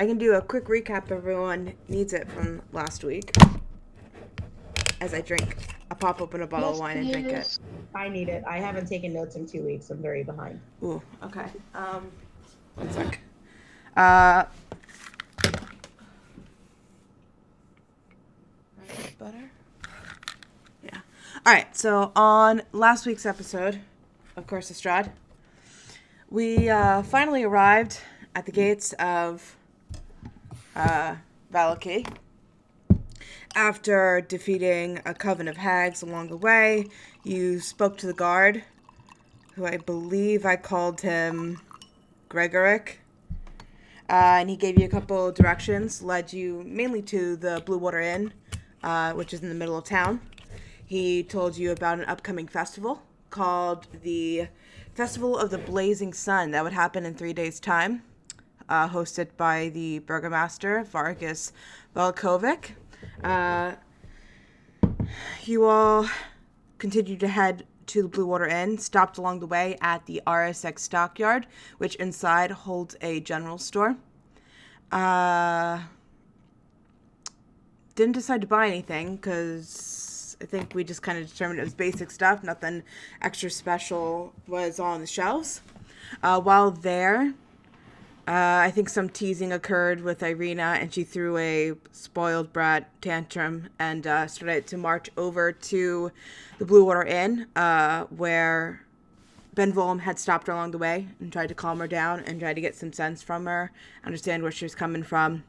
I can do a quick recap if everyone needs it from last week. As I drink, I'll pop open a bottle of wine and drink it. I need it. I haven't taken notes in 2 weeks. I'm very behind. Ooh, okay. One sec. Butter? Yeah. All right, so on last week's episode of Course Estrade, we finally arrived at the gates of Valaki. After defeating a coven of hags along the way, you spoke to the guard, who I believe I called him Gregoric. And he gave you a couple directions, led you mainly to the Blue Water Inn, which is in the middle of town. He told you about an upcoming festival called the Festival of the Blazing Sun that would happen in 3 days' time, hosted by the Burgomaster, Vargas Velkovic. You all continued to head to the Blue Water Inn, stopped along the way at the RSX Stockyard, which inside holds a general store. Didn't decide to buy anything because I think we just kind of determined it was basic stuff. Nothing extra special was on the shelves. While there, I think some teasing occurred with Irina, and she threw a spoiled brat tantrum and started to march over to the Blue Water Inn, where Ben Volm had stopped her along the way and tried to calm her down and tried to get some sense from her, understand where she was coming from.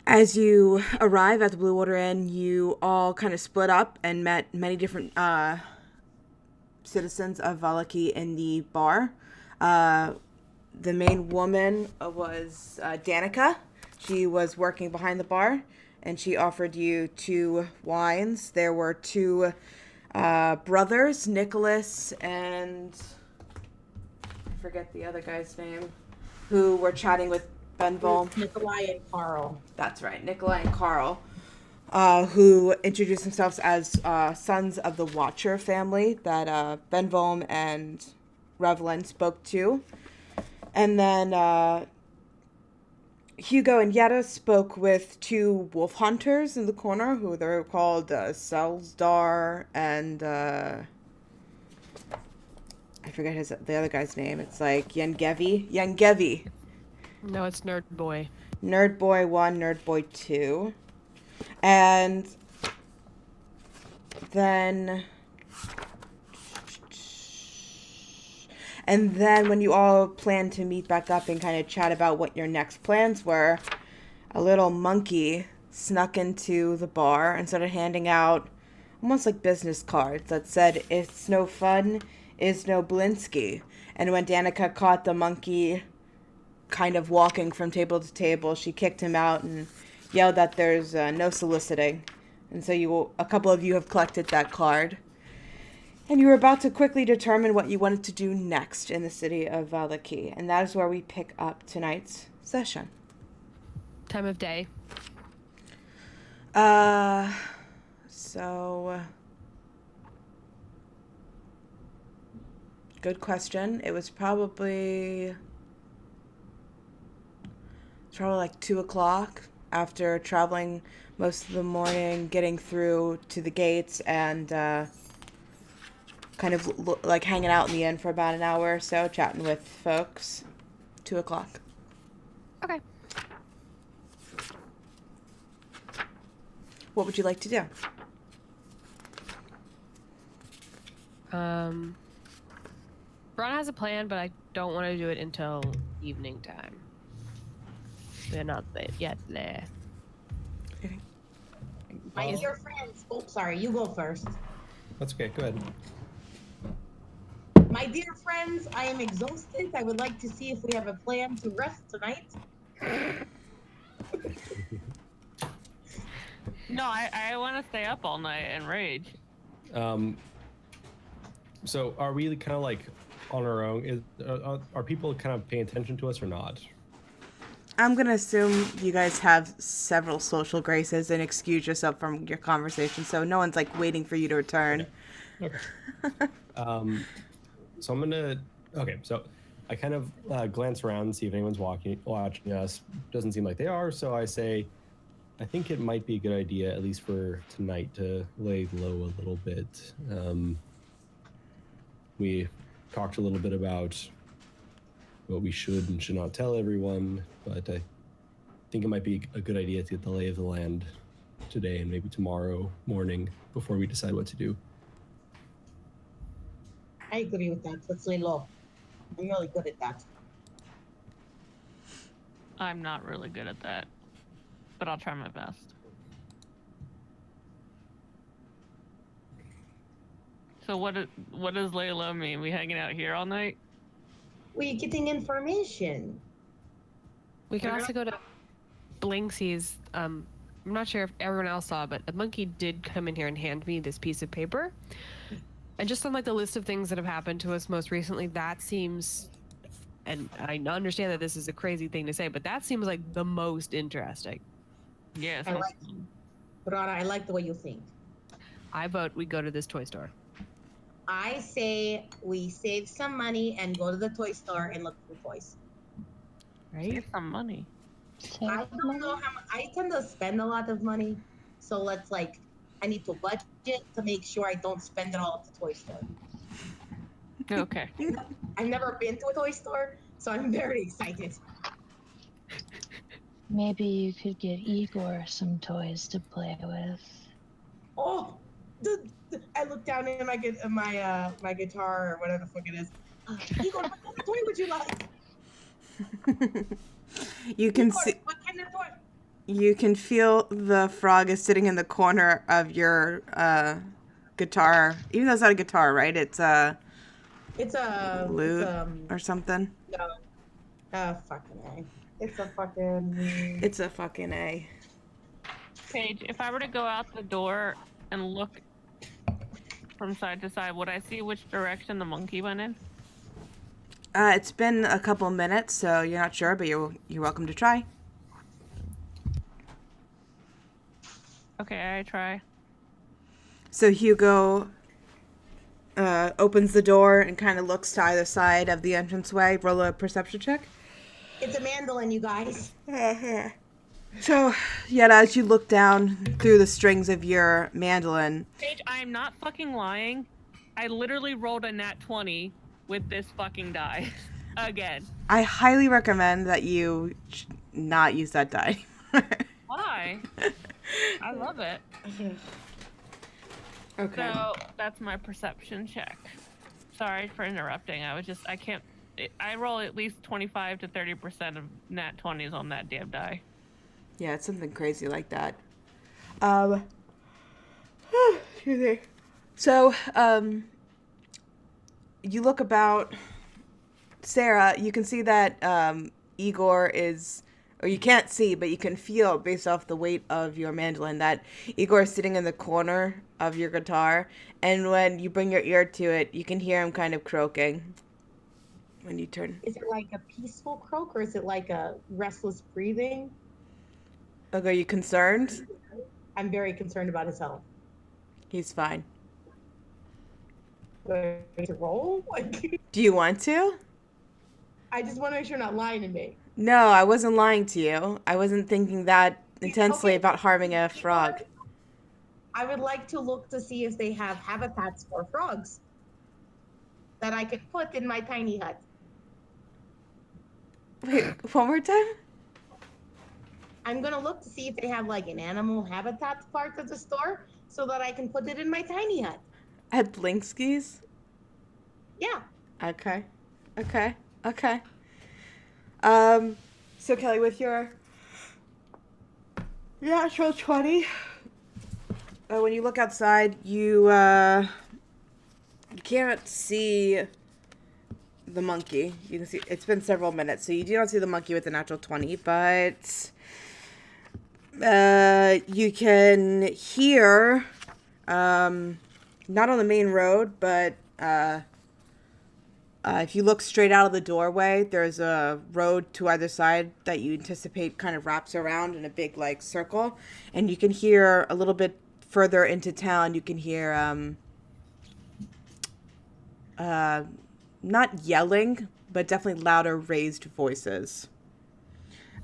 As you arrive at the Blue Water Inn, you all kind of split up and met many different citizens of Valaki in the bar. The main woman was Danica. She was working behind the bar, and she offered you 2 wines. There were 2 brothers, Nicholas and I forget the other guy's name, who were chatting with Ben Volm. Nikolai and Carl. That's right, Nikolai and Carl. Who introduced themselves as sons of the Watcher family that Ben Volm and Revelin spoke to. And then Hugo and Yetta spoke with 2 wolf hunters in the corner, who they're called Selsdar and I forget the other guy's name. It's like Yengevi. No, it's Nerd Boy. Nerd Boy 1, Nerd Boy 2. And then when you all planned to meet back up and kind of chat about what your next plans were, a little monkey snuck into the bar and started handing out almost like business cards that said, "It's no fun, is no Blinsky." And when Danica caught the monkey kind of walking from table to table, she kicked him out and yelled that there's no soliciting. And so a couple of you have collected that card. And you were about to quickly determine what you wanted to do next in the city of Valaki. And that is where we pick up tonight's session. Time of day. Good question. It was probably like 2 o'clock after traveling most of the morning, getting through to the gates and kind of like hanging out in the inn for about an hour or so, chatting with folks. 2 o'clock. Okay. What would you like to do? Braun has a plan, but I don't want to do it until evening time. We're not yet there. My dear friends. Oh, sorry. You go first. That's okay. Go ahead. My dear friends, I am exhausted. I would like to see if we have a plan to rest tonight. No, I want to stay up all night and rage. So are we kind of like on our own? Are people kind of paying attention to us or not? I'm going to assume you guys have several social graces and excuse yourself from your conversation, so no one's like waiting for you to return. Okay. So I'm going to... Okay, so I kind of glance around and see if anyone's watching us. Doesn't seem like they are, so I say, I think it might be a good idea, at least for tonight, to lay low a little bit. We talked a little bit about what we should and should not tell everyone, but I think it might be a good idea to get the lay of the land today and maybe tomorrow morning before we decide what to do. I agree with that. Let's lay low. I'm really good at that. I'm not really good at that, but I'll try my best. So what does lay low mean? We hanging out here all night? We're getting information. We can also go to Blinksy's. I'm not sure if everyone else saw, but a monkey did come in here and hand me this piece of paper. And just on like the list of things that have happened to us most recently, that seems, and I understand that this is a crazy thing to say, but that seems like the most interesting. Yes. I like, Rana, I like the way you think. I vote we go to this toy store. I say we save some money and go to the toy store and look for toys. Right? Save some money. I don't know how much. I tend to spend a lot of money, so let's like, I need to budget to make sure I don't spend it all at the toy store. Okay. I've never been to a toy store, so I'm very excited. Maybe you could get Igor some toys to play with. Oh, I look down in my guitar or whatever the fuck it is. Igor, what kind of toy would you like? You can Igor, see. what kind of toy? You can feel the frog is sitting in the corner of your guitar. Even though it's not a guitar, right? It's a lute or something. No. Fucking A. It's a fucking... It's a fucking A. Paige, if I were to go out the door and look from side to side, would I see which direction the monkey went in? It's been a couple minutes, so you're not sure, but you're welcome to try. Okay, I try. So Hugo opens the door and kind of looks to either side of the entranceway. Roll a perception check. It's a mandolin, you guys. So, yet as you look down through the strings of your mandolin... Paige, I am not fucking lying. I literally rolled a nat 20 with this fucking die. Again. I highly recommend that you not use that die. Why? I love it. Okay. So, that's my perception check. Sorry for interrupting. I roll at least 25 to 30% of nat 20s on that damn die. Yeah, it's something crazy like that. Excuse me. So, you look about Sarah, you can see that Igor is, or you can't see, but you can feel based off the weight of your mandolin that Igor is sitting in the corner of your guitar, and when you bring your ear to it, you can hear him kind of croaking when you turn. Is it like a peaceful croak or is it like a restless breathing? Like, are you concerned? I'm very concerned about his health. He's fine. Do I to roll? Do you want to? I just want to make sure you're not lying to me. No, I wasn't lying to you. I wasn't thinking that intensely Okay. about harming a frog. I would like to look to see if they have habitats for frogs that I could put in my tiny hut. Wait, one more time? I'm going to look to see if they have like an animal habitat part of the store so that I can put it in my tiny hut. At Blinkski's? Yeah. Okay. So Kelly, with your natural 20, when you look outside, you can't see the monkey. You can see it's been several minutes, so you do not see the monkey with the natural 20, but you can hear, not on the main road, but if you look straight out of the doorway, there's a road to either side that you anticipate kind of wraps around in a big like circle, and you can hear a little bit further into town. You can hear not yelling, but definitely louder, raised voices.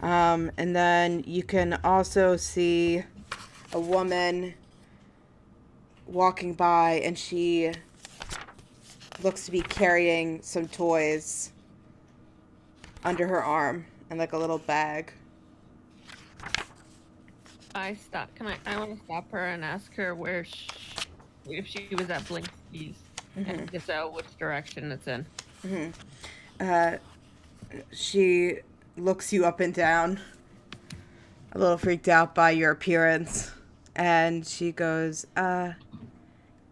And then you can also see a woman walking by, and she looks to be carrying some toys under her arm and like a little bag. I want to stop her and ask her if she was at Blinksky's, and just which direction it's in. She looks you up and down, a little freaked out by your appearance, and she goes,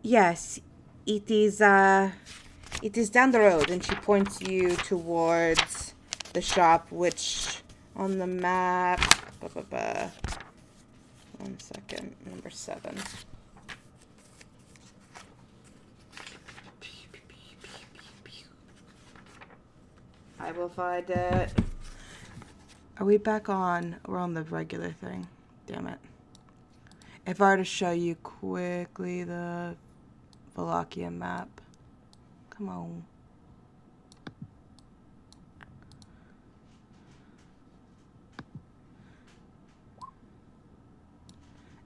yes, it is down the road, and she points you towards the shop, which on the map, 1 second, number 7. I will find it. Are we back on? We're on the regular thing. Damn it. If I were to show you quickly the Wallachia map. Come on.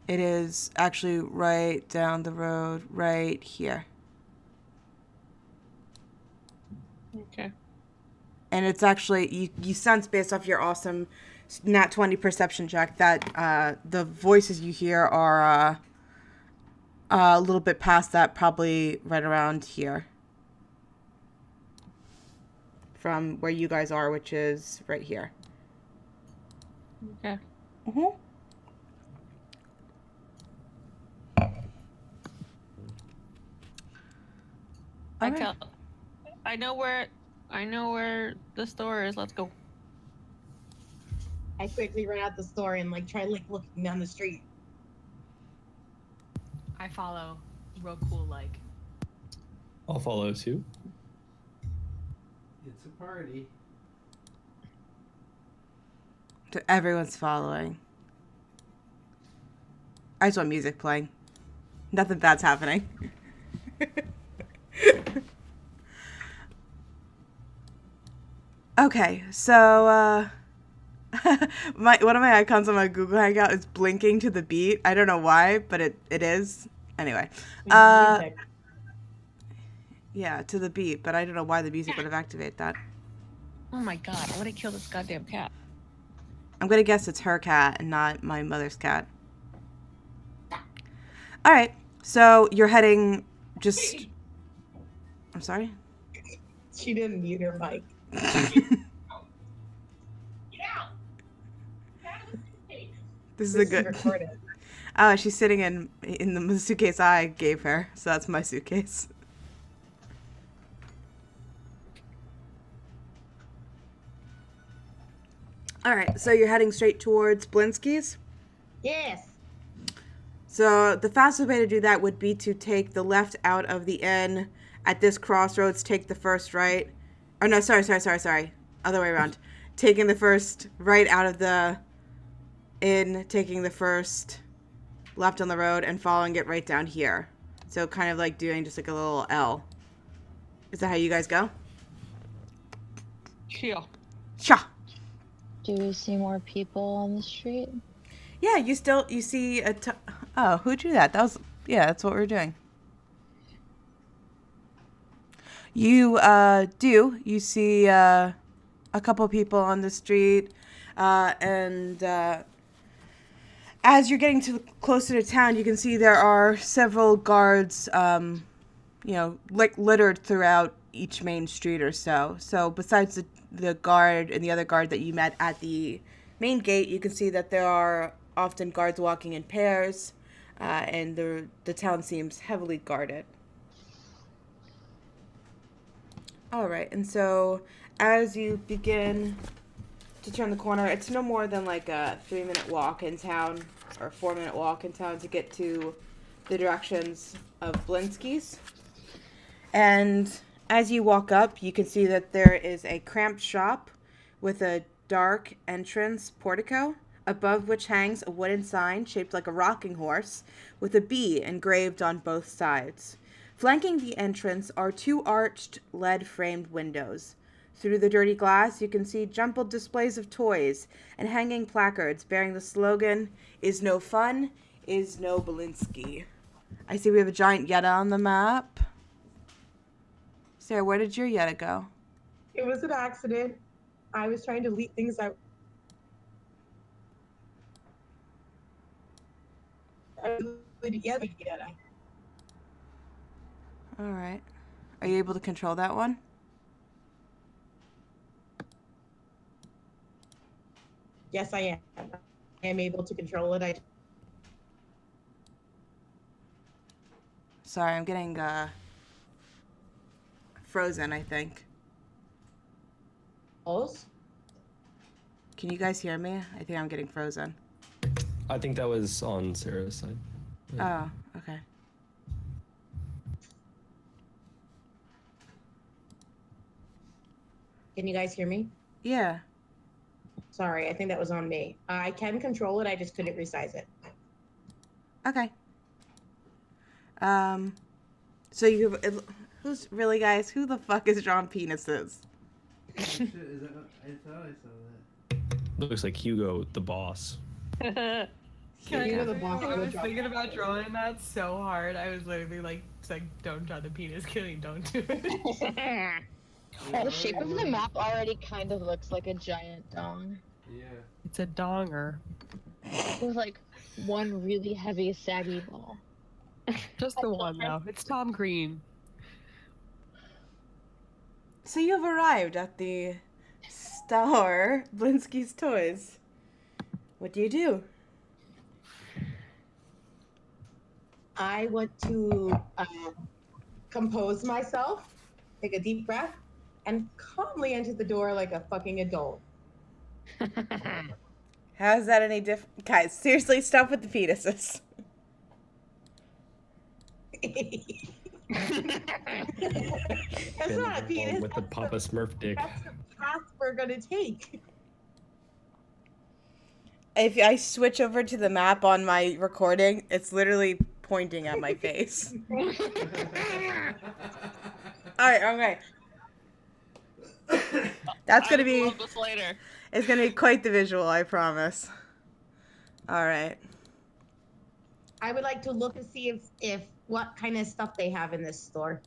It is actually right down the road, right here. Okay. And it's actually, you sense based off your awesome nat 20 perception check that the voices you hear are a little bit past that, probably right around here. From where you guys are, which is right here. Okay. Mm-hmm. I know where the store is. Let's go. I quickly run out the store and like try like looking down the street. I follow, real cool like. I'll follow too. It's a party. So everyone's following. I just want music playing. Nothing bad's happening. Okay, so one of my icons on my Google Hangout is blinking to the beat. I don't know why, but it is. Anyway. Yeah, to the beat, but I don't know why the music would have activated that. Oh my god, I want to kill this goddamn cat. I'm gonna guess it's her cat and not my mother's cat. Alright, so you're heading just... I'm sorry? She didn't mute her mic. This is a good... Oh, she's sitting in the suitcase I gave her, so that's my suitcase. Alright, so you're heading straight towards Blinsky's? Yes. So the fastest way to do that would be to take the left out of the inn. At this crossroads, take the first right. Oh, no, sorry. Other way around. Taking the first right out of the inn, taking the first left on the road, and following it right down here. So kind of like doing just like a little L. Is that how you guys go? Sure. Sure. Do we see more people on the street? Yeah, you see oh, who drew that? That's what we're doing. You you see a couple people on the street, and as you're getting closer to town, you can see there are several guards, like littered throughout each main street or so. So besides the guard and the other guard that you met at the main gate, you can see that there are often guards walking in pairs, and the town seems heavily guarded. All right, and so as you begin to turn the corner, it's no more than like a 3-minute walk in town, or a 4-minute walk in town to get to the directions of Blinsky's. And as you walk up, you can see that there is a cramped shop with a dark entrance portico, above which hangs a wooden sign shaped like a rocking horse with a bee engraved on both sides. Flanking the entrance are 2 arched, lead-framed windows. Through the dirty glass, you can see jumbled displays of toys and hanging placards bearing the slogan, "Is no fun, is no Belinsky." I see we have a giant Yetta on the map. Sarah, where did your Yetta go? It was an accident. I was trying to leak things out. Yeah. All right. Are you able to control that one? Yes, I am. I am able to control it. Sorry, I'm getting frozen, I think. Can you guys hear me? I think I'm getting frozen. I think that was on Sarah's side. Oh, okay. Can you guys hear me? Yeah. Sorry, I think that was on me. I can control it. I just couldn't resize it. Okay. So you have, who's really, guys? Who the fuck is John Penises? Shit, is that, I thought I saw that. Looks like Hugo, the boss. Can You're the boss. I was thinking about drawing that so hard. I was literally like, it's like, don't draw the penis killing, don't do it. The shape of the map already kind of looks like a giant dong. Yeah. It's a donger. With like one really heavy, saggy ball. Just the one though. It's Tom Green. So you've arrived at the store, Blinsky's Toys. What do you do? I want to compose myself, take a deep breath, and calmly enter the door like a fucking adult. How's that any different? Guys, seriously, stop with the penises. That's not a penis. With the Papa Smurf dick. That's the path we're gonna take. If I switch over to the map on my recording, it's literally pointing at my face. Alright, okay. That's gonna be. Love this later. It's gonna be quite the visual, I promise. Alright. I would like to look and see if what kind of stuff they have in this store.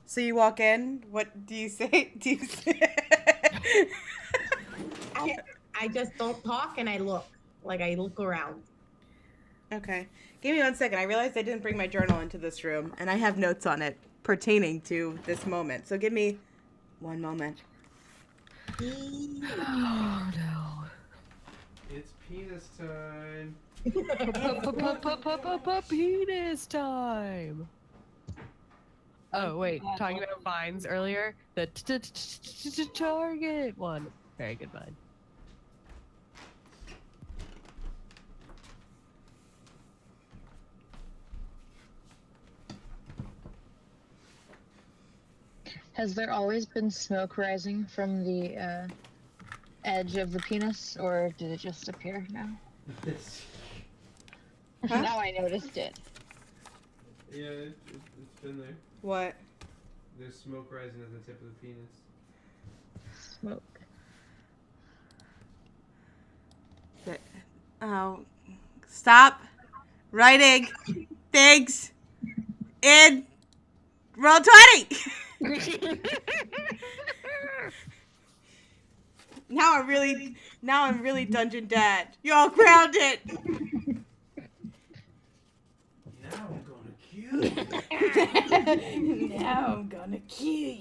So you walk in, what do you say? Do you say? I just don't talk and I look. Like I look around. Okay. Give me 1 second. I realized I didn't bring my journal into this room, and I have notes on it pertaining to this moment. So give me 1 moment. Oh no. It's penis time. Penis time. Oh wait, talking about vines earlier. The target one. Very good vine. Has there always been smoke rising from the edge of the penis, or did it just appear now? Huh? Now I noticed it. Yeah, it's been there. What? There's smoke rising at the tip of the penis. Smoke. Oh. Stop writing things in roll 20! Now I'm really dungeon dad. You're all grounded. Now I'm gonna kill you. Now I'm gonna kill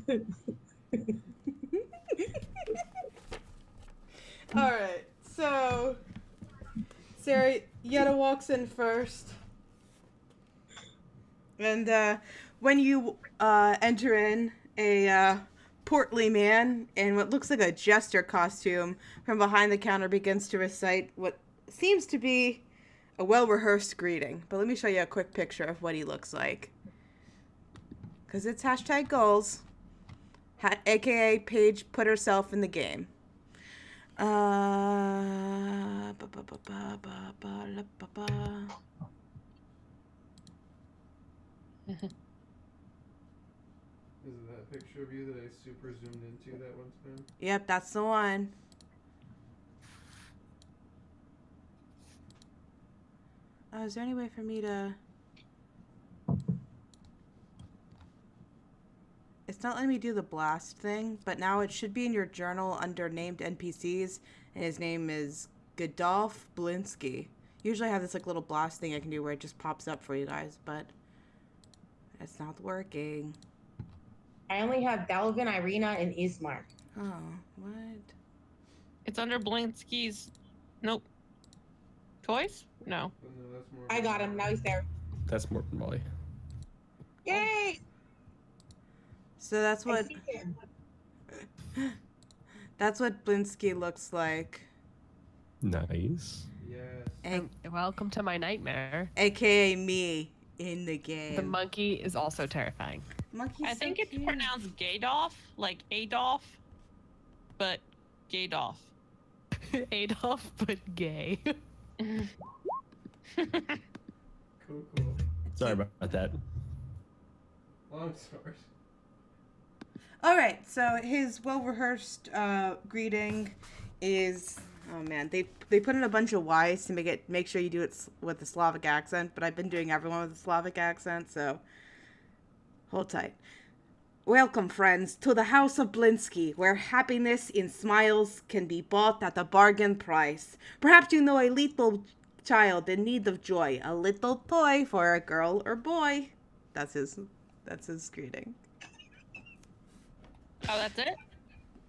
you. All right, so Sarah Yetta walks in first, and when you enter in, a portly man in what looks like a jester costume from behind the counter begins to recite what seems to be a well-rehearsed greeting. But let me show you a quick picture of what he looks like. Because it's hashtag goals. AKA Paige put herself in the game. Is it that picture of you that I super zoomed into that one time? Yep, that's the one. Oh, is there any way for me to... It's not letting me do the blast thing, but now it should be in your journal under named NPCs, and his name is Godolph Blinsky. Usually I have this like little blast thing I can do where it just pops up for you guys, but it's not working. I only have Dalvin, Irina, and Ismar. Oh, what? It's under Blinsky's. Nope. Toys? No. Oh, no, that's more. I got him. Now he's there. That's Morton Molly. Yay! So that's I what see him. that's what Blinsky looks like. Nice. Yes. A- Welcome to my nightmare. AKA me in the game. The monkey is also terrifying. Monkey's I so think it's cute. pronounced Gadoff, like Adolf, but Gadoff. Adolf, but gay. Cool. Sorry about that. Long story. All right, so his well-rehearsed greeting is, oh man, they put in a bunch of Y's to make sure you do it with a Slavic accent, but I've been doing everyone with a Slavic accent, so hold tight. Welcome, friends, to the House of Blinsky, where happiness in smiles can be bought at a bargain price. Perhaps you know a little child in need of joy, a little toy for a girl or boy. That's his greeting. Oh, that's it?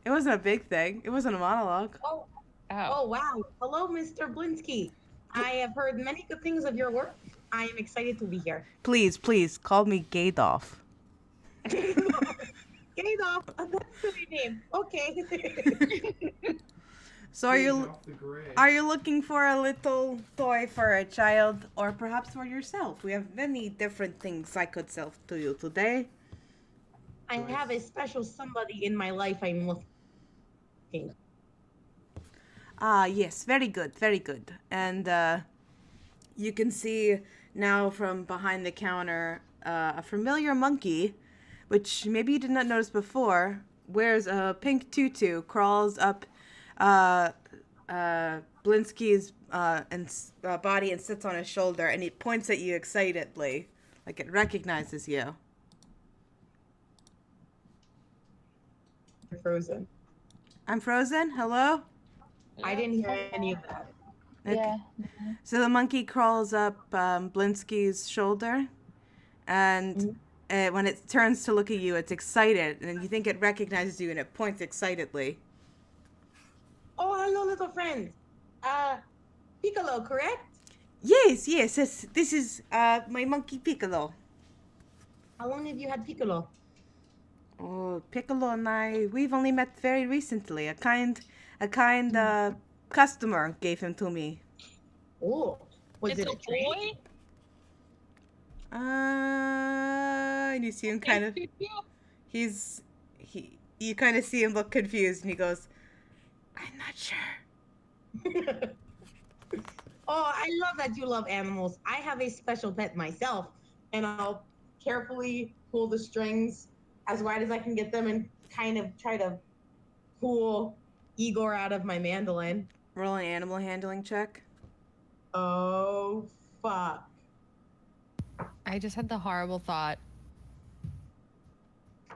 It wasn't a big thing. It wasn't a monologue. Oh, Oh. oh wow. Hello, Mr. Blinsky. I have heard many good things of your work. I am excited to be here. Please, call me Gadoff. Gadoff. That's the name. Okay. So are you Off the gray. looking for a little toy for a child or perhaps for yourself? We have many different things I could sell to you today. I have a special somebody in my life I'm looking. Ah, yes, very good. And you can see now from behind the counter a familiar monkey, which maybe you did not notice before, wears a pink tutu, crawls up Blinsky's body and sits on his shoulder, and it points at you excitedly, like it recognizes you. You're frozen. I'm frozen? Hello? I didn't hear any of that. Okay. Yeah. So the monkey crawls up Blinsky's shoulder, and when it turns to look at you, it's excited, and you think it recognizes you, and it points excitedly. Oh, hello, little friend. Piccolo, correct? Yes. This is my monkey Piccolo. How long have you had Piccolo? Oh, Piccolo and I, we've only met very recently. A kind customer gave him to me. Oh, was It's it a a trade? boy? And you see him kind of, you kind of see him look confused, and he goes, I'm not sure. Oh, I love that you love animals. I have a special pet myself, and I'll carefully pull the strings as wide as I can get them and kind of try to pull Igor out of my mandolin. Roll an animal handling check. Oh, fuck. I just had the horrible thought.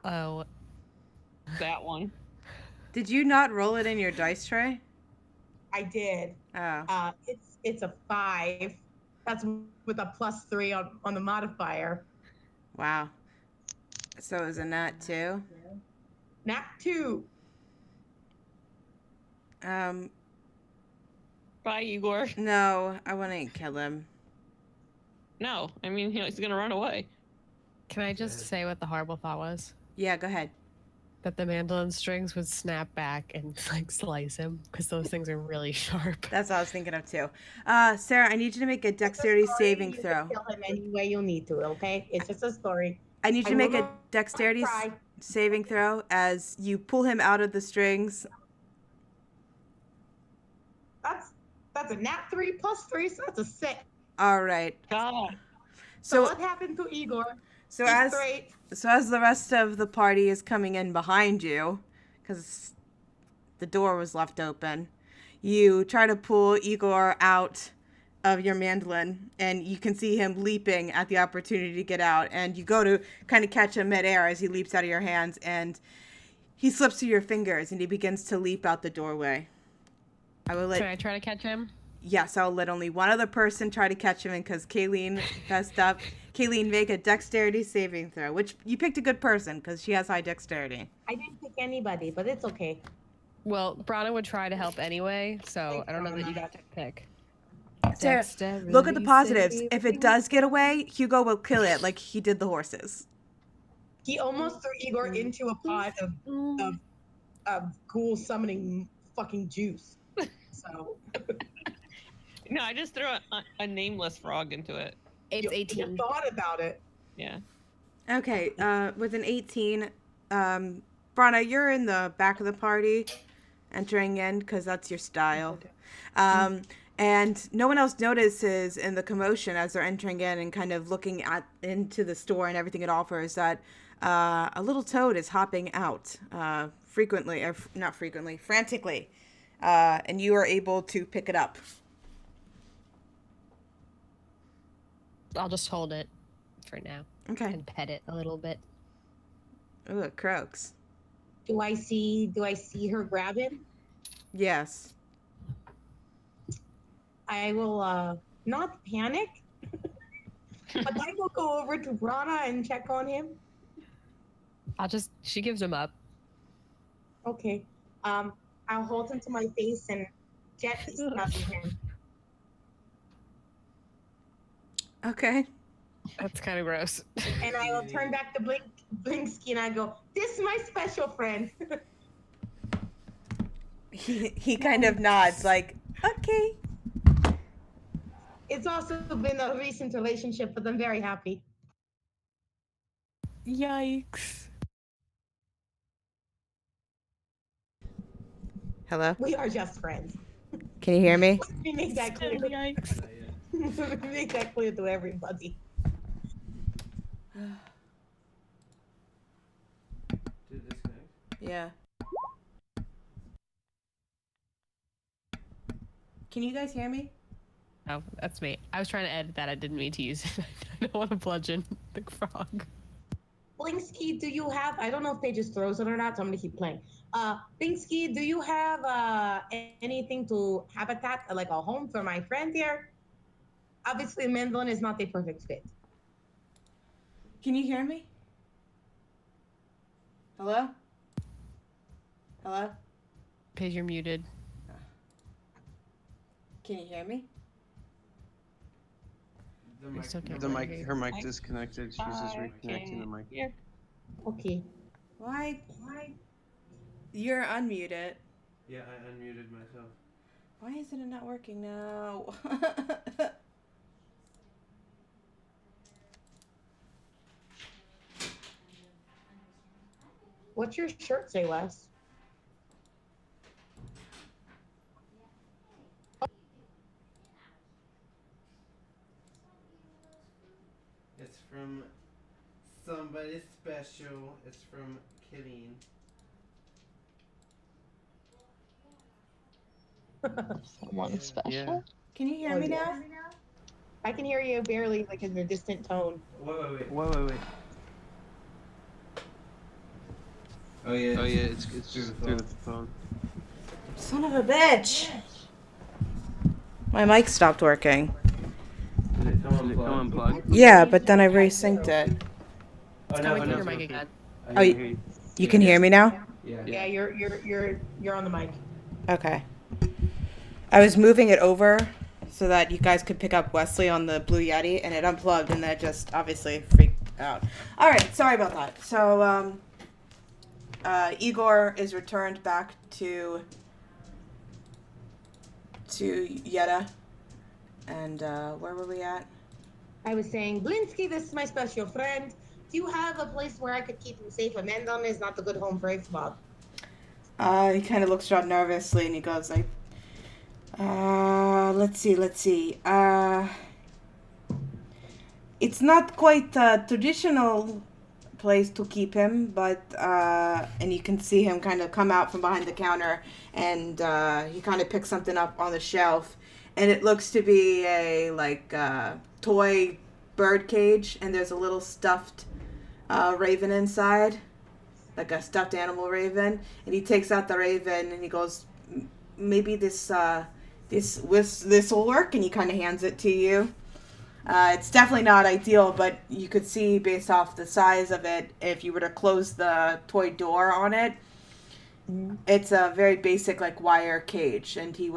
Oh, That one. Did you not roll it in your dice tray? I did. Oh. It's a 5. That's with a +3 on the modifier. Wow. So it was a nat 2. Nat 2. Bye, Igor. No, I wouldn't kill him. No, I mean, he's gonna run away. can I just say what the horrible thought was? Yeah, go ahead. That the mandolin strings would snap back and like slice him because those things are really sharp. That's what I was thinking of too. Sarah, I need you to make a dexterity saving You throw. can kill him any way you need to, okay? It's just a story. I need you to I make will a not dexterity cry. saving throw as you pull him out of the strings. That's a nat 3 +3, so that's a 6. All right. God. So So what happened to Igor? So Keep as straight. the rest of the party is coming in behind you, because the door was left open, you try to pull Igor out of your mandolin, and you can see him leaping at the opportunity to get out, and you go to kind of catch him midair as he leaps out of your hands, and he slips through your fingers, and he begins to leap out the doorway. I will Should let... I try to catch him? Yes, I'll let only one other person try to catch him, and because Kayleen messed up, Kayleen, make a dexterity saving throw, which you picked a good person because she has high dexterity. I didn't pick anybody, but it's okay. Well, Brana would try to help anyway, so Thanks, I don't know that Brana. you got to pick. Sarah, look at the positives. If it does get away, Hugo will kill it like he did the horses. He almost threw Igor into a pot of cool summoning fucking juice. So No, I just threw a nameless frog into it. It's you 18. thought about it. Yeah. Okay, with an 18, Brana, you're in the back of the party, entering in because that's your style. And no one else notices in the commotion as they're entering in and kind of looking into the store and everything it offers that a little toad is hopping out frantically. And you are able to pick it up. I'll just hold it for now Okay. and pet it a little bit. Ooh, it croaks. Do I see her grab him? Yes. I will not panic, but I will go over to Brana and check on him. She gives him up. Okay. I'll hold him to my face and gently snuggle him. Okay. That's kind of gross. And I will turn back to Blinksky and I go, "This is my special friend." He kind of nods like, okay. It's also been a recent relationship, but I'm very happy. Yikes. Hello? We are just friends. Can you hear me? We make that clear. Yikes. We make that clear to everybody. Did it disconnect? Yeah. Can you guys hear me? Oh, that's me. I was trying to edit that. I didn't mean to use it. I don't want to bludgeon the frog. Blinksky, do you have, I don't know if they just throws it or not, so I'm gonna keep playing. Blinksky, do you have anything to habitat, like a home for my friend here? Obviously, Mandolin is not a perfect fit. Can you hear me? Hello? Hello? Paige, you're muted. Can you hear me? The I mic, still can't The hear mic, you. her mic disconnected. She's just reconnecting the mic. Yeah. Okay. Why? You're unmuted. Yeah, I unmuted myself. Why is it not working now? What's your shirt say, Wes? It's from somebody special. It's from Killeen. Someone Yeah. special. Yeah. Can you hear Oh, me yeah. now? I can hear you barely, like in a distant tone. Wait. Wait. Oh yeah. It's through the phone. Son of a bitch! My mic stopped working. Did it come Did it come unplugged? Yeah, but then I resynced it. Oh It's no, coming no, through your no. mic again. Oh, you can hear me now? Yeah. Yeah, you're on the mic. Okay. I was moving it over so that you guys could pick up Wesley on the Blue Yeti, and it unplugged, and that just obviously freaked out. All right, sorry about that. So, Igor is returned back to Yetta, and where were we at? I was saying, Blinsky, this is my special friend. Do you have a place where I could keep him safe? Amandon is not a good home for Xbox. He kind of looks around nervously, and he goes like, let's see. It's not quite a traditional place to keep him, but and you can see him kind of come out from behind the counter, and he kind of picks something up on the shelf, and it looks to be a toy bird cage, and there's a little stuffed raven inside, like a stuffed animal raven, and he takes out the raven and he goes, maybe this will work, and he kind of hands it to you. It's definitely not ideal, but you could see based off the size of it, if you were to close the toy door on it, it's a very basic wire cage, and you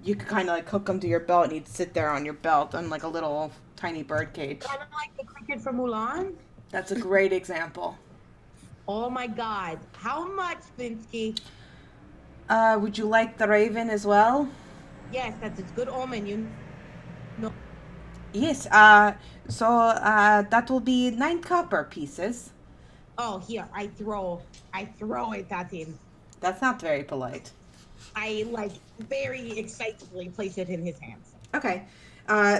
could kind of hook him to your belt, and he'd sit there on your belt on a little tiny bird cage. Kind of like the cricket from Mulan. That's a great example. Oh my God! How much, Blinsky? Would you like the raven as well? Yes, that's a good omen. You know. Yes, so that will be 9 copper pieces. Oh, here, I throw it at him. That's not very polite. I very excitedly place it in his hands. Okay,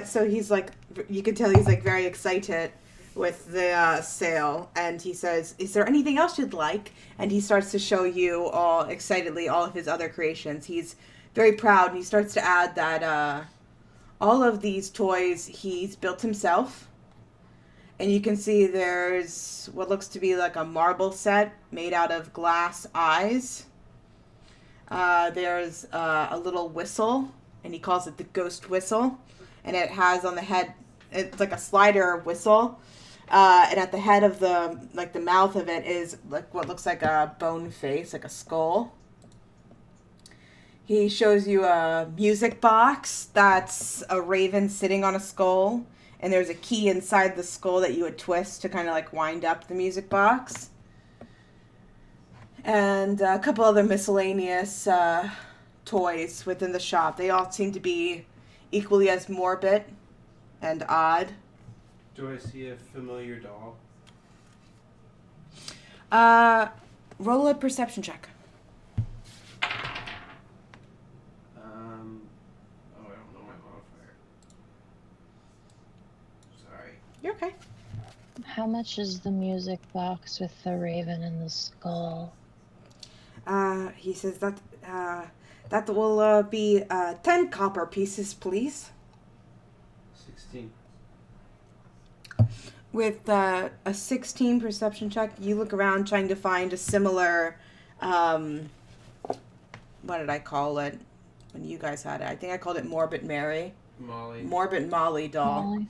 so he's you can tell he's very excited with the sale, and he says, is there anything else you'd like? And he starts to show you all excitedly all of his other creations. He's very proud, and he starts to add that all of these toys he's built himself. And you can see there's what looks to be a marble set made out of glass eyes. There's a little whistle, and he calls it the ghost whistle. And it has on the head, it's like a slider whistle. And at the head of the mouth of it is what looks like a bone face, like a skull. He shows you a music box that's a raven sitting on a skull, and there's a key inside the skull that you would twist to kind of wind up the music box. And a couple other miscellaneous toys within the shop. They all seem to be equally as morbid and odd. Do I see a familiar doll? Roll a perception check. I don't know my modifier. Sorry. You're okay. How much is the music box with the raven and the skull? He says that will be 10 copper pieces, please. 16. With a 16 perception check, you look around trying to find a similar, what did I call it when you guys had it? I think I called it Morbid Mary. Molly. Morbid Molly doll.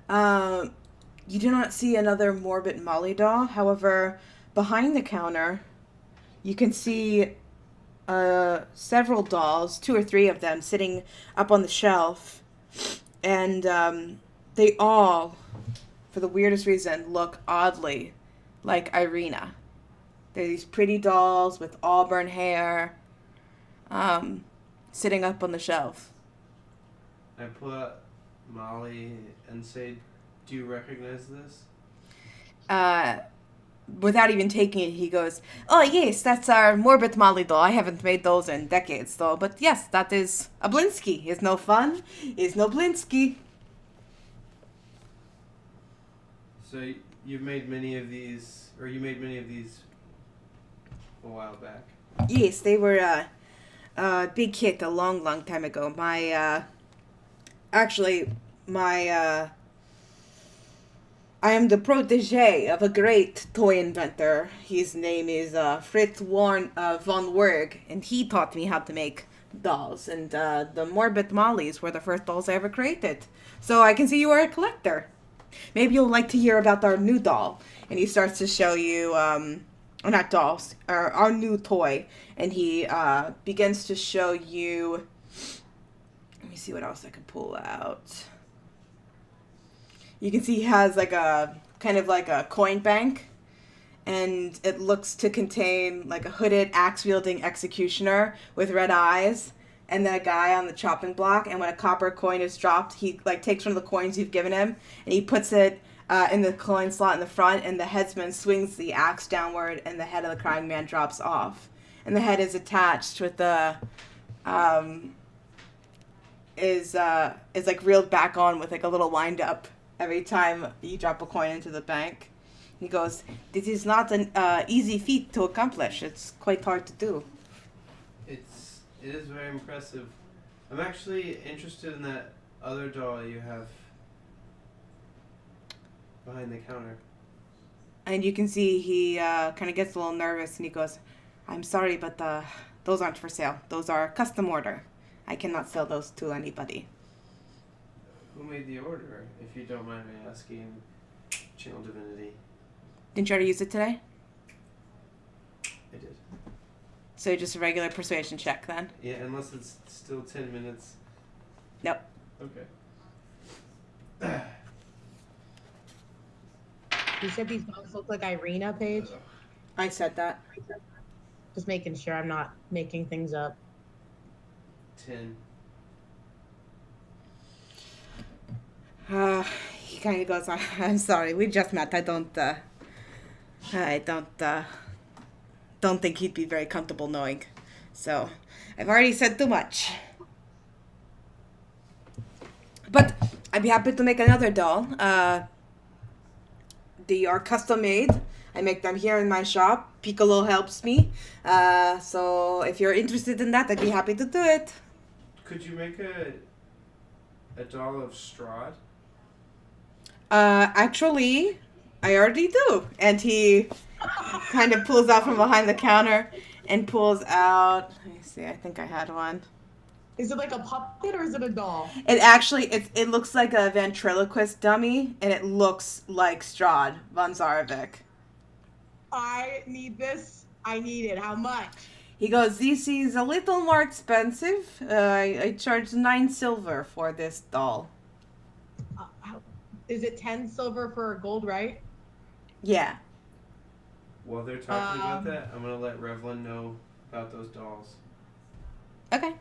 Molly? You do not see another Morbid Molly doll. However, behind the counter, you can see several dolls, 2 or 3 of them, sitting up on the shelf. And they all, for the weirdest reason, look oddly like Irina. They're these pretty dolls with auburn hair, sitting up on the shelf. I put Molly and say, do you recognize this? Without even taking it, he goes, oh yes, that's our Morbid Molly doll. I haven't made those in decades though, but yes, that is a Blinsky. Is no fun, is no Blinsky. So you've made many of these, or you made many of these a while back? Yes, they were a big hit a long, long time ago. I am the protege of a great toy inventor. His name is Fritz von Werg, and he taught me how to make dolls. And the Morbid Mollies were the first dolls I ever created. So I can see you are a collector. Maybe you'll like to hear about our new doll. And he starts to show you, not dolls, our new toy. And he begins to show you, let me see what else I can pull out. You can see he has kind of like a coin bank, and it looks to contain a hooded axe-wielding executioner with red eyes, and then a guy on the chopping block. And when a copper coin is dropped, he takes one of the coins you've given him, and he puts it in the coin slot in the front, and the headsman swings the axe downward, and the head of the crying man drops off, and the head is attached with the is reeled back on with a little wind up every time you drop a coin into the bank. He goes, "This is not an easy feat to accomplish. It's quite hard to do." It is very impressive. I'm actually interested in that other doll you have behind the counter. And you can see he kind of gets a little nervous, and he goes, "I'm sorry, but those aren't for sale. Those are custom order. I cannot sell those to anybody." Who made the order, if you don't mind me asking, Channel Divinity? Didn't you already use it today? I did. So just a regular persuasion check then? Yeah, unless it's still 10 minutes. Nope. Okay. You said these dogs look like Irina, Paige? I said that. Just making sure I'm not making things up. 10. He kind of goes, "I'm sorry, we just met. I don't think he'd be very comfortable knowing. So, I've already said too much. But I'd be happy to make another doll. They are custom made. I make them here in my shop. Piccolo helps me. So if you're interested in that, I'd be happy to do it." Could you make a doll of Strahd? Actually, I already do. And he kind of pulls out from behind the counter and pulls out, let me see, I think I had one. Is it like a puppet or is it a doll? It actually, it looks like a ventriloquist dummy, and it looks like Strahd von Zarovic. I need this. I need it. How much? He goes, "This is a little more expensive. I charge 9 silver for this doll." Is it 10 silver for a gold, right? Yeah. While they're talking about that, I'm going to let Revlin know about those dolls. Okay.